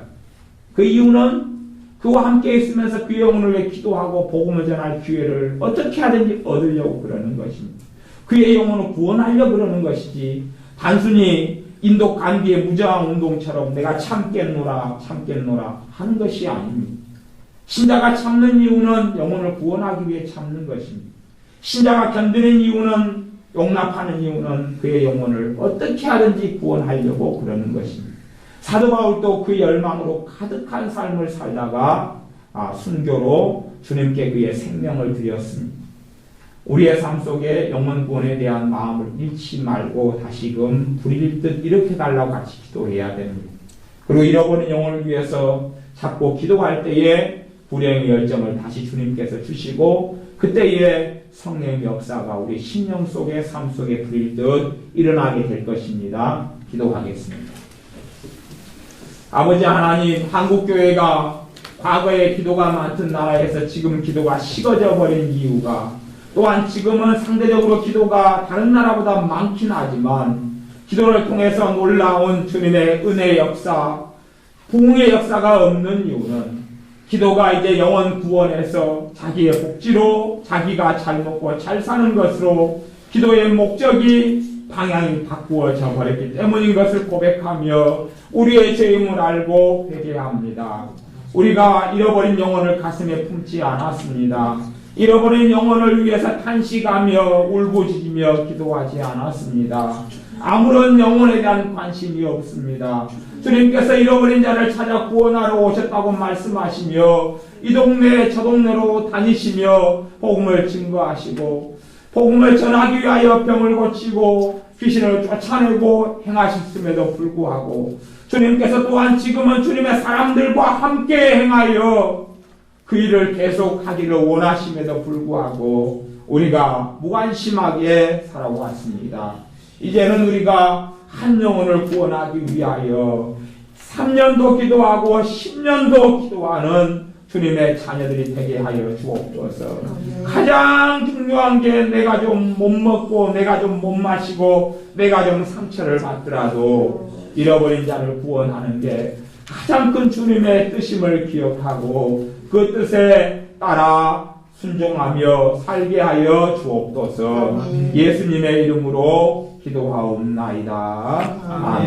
A: 그 이유는 그와 함께 있으면서 그 영혼을 위해 기도하고 복음을 전할 기회를 어떻게 하든지 얻으려고 그러는 것입니다. 그의 영혼을 구원하려고 그러는 것이지 단순히 인도 간디의 무저항 운동처럼 내가 참겠노라 하는 것이 아닙니다. 신자가 참는 이유는 영혼을 구원하기 위해 참는 것입니다. 신자가 견디는 이유는, 용납하는 이유는 그의 영혼을 어떻게 하든지 구원하려고 그러는 것입니다. 사도 바울도 그 열망으로 가득한 삶을 살다가 순교로 주님께 그의 생명을 드렸습니다. 우리의 삶 속에 영혼 구원에 대한 마음을 잃지 말고 다시금 불일 듯 이렇게 달라고 같이 기도해야 됩니다. 그리고 잃어버린 영혼을 위해서 자꾸 기도할 때에 불행의 열정을 다시 주님께서 주시고 그때에 성령의 역사가 우리 심령 속에 삶 속에 불일 듯 일어나게 될 것입니다. 기도하겠습니다. 아버지 하나님, 한국교회가 과거에 기도가 많던 나라에서 지금 기도가 식어져 버린 이유가, 또한 지금은 상대적으로 기도가 다른 나라보다 많긴 하지만 기도를 통해서 놀라운 주님의 은혜의 역사, 부흥의 역사가 없는 이유는 기도가 이제 영혼 구원에서 자기의 복지로 자기가 잘 먹고 잘 사는 것으로 기도의 목적이 방향이 바꾸어져 버렸기 때문인 것을 고백하며 우리의 죄임을 알고 회개합니다. 우리가 잃어버린 영혼을 가슴에 품지 않았습니다. 잃어버린 영혼을 위해서 탄식하며 울부짖으며 기도하지 않았습니다. 아무런 영혼에 대한 관심이 없습니다. 주님께서 잃어버린 자를 찾아 구원하러 오셨다고 말씀하시며 이 동네 저 동네로 다니시며 복음을 증거하시고 복음을 전하기 위하여 병을 고치고 귀신을 쫓아내고 행하셨음에도 불구하고 주님께서 또한 지금은 주님의 사람들과 함께 행하여 그 일을 계속하기를 원하심에도 불구하고 우리가 무관심하게 살아왔습니다. 이제는 우리가 한 영혼을 구원하기 위하여 3년도 기도하고 10년도 기도하는 주님의 자녀들이 되게 하여 주옵소서. 가장 중요한 게 내가 좀 못 먹고 내가 좀 못 마시고 내가 좀 상처를 받더라도 잃어버린 자를 구원하는 게 가장 큰 주님의 뜻임을 기억하고 그 뜻에 따라 순종하며 살게 하여 주옵소서. 예수님의 이름으로 기도하옵나이다. 아멘.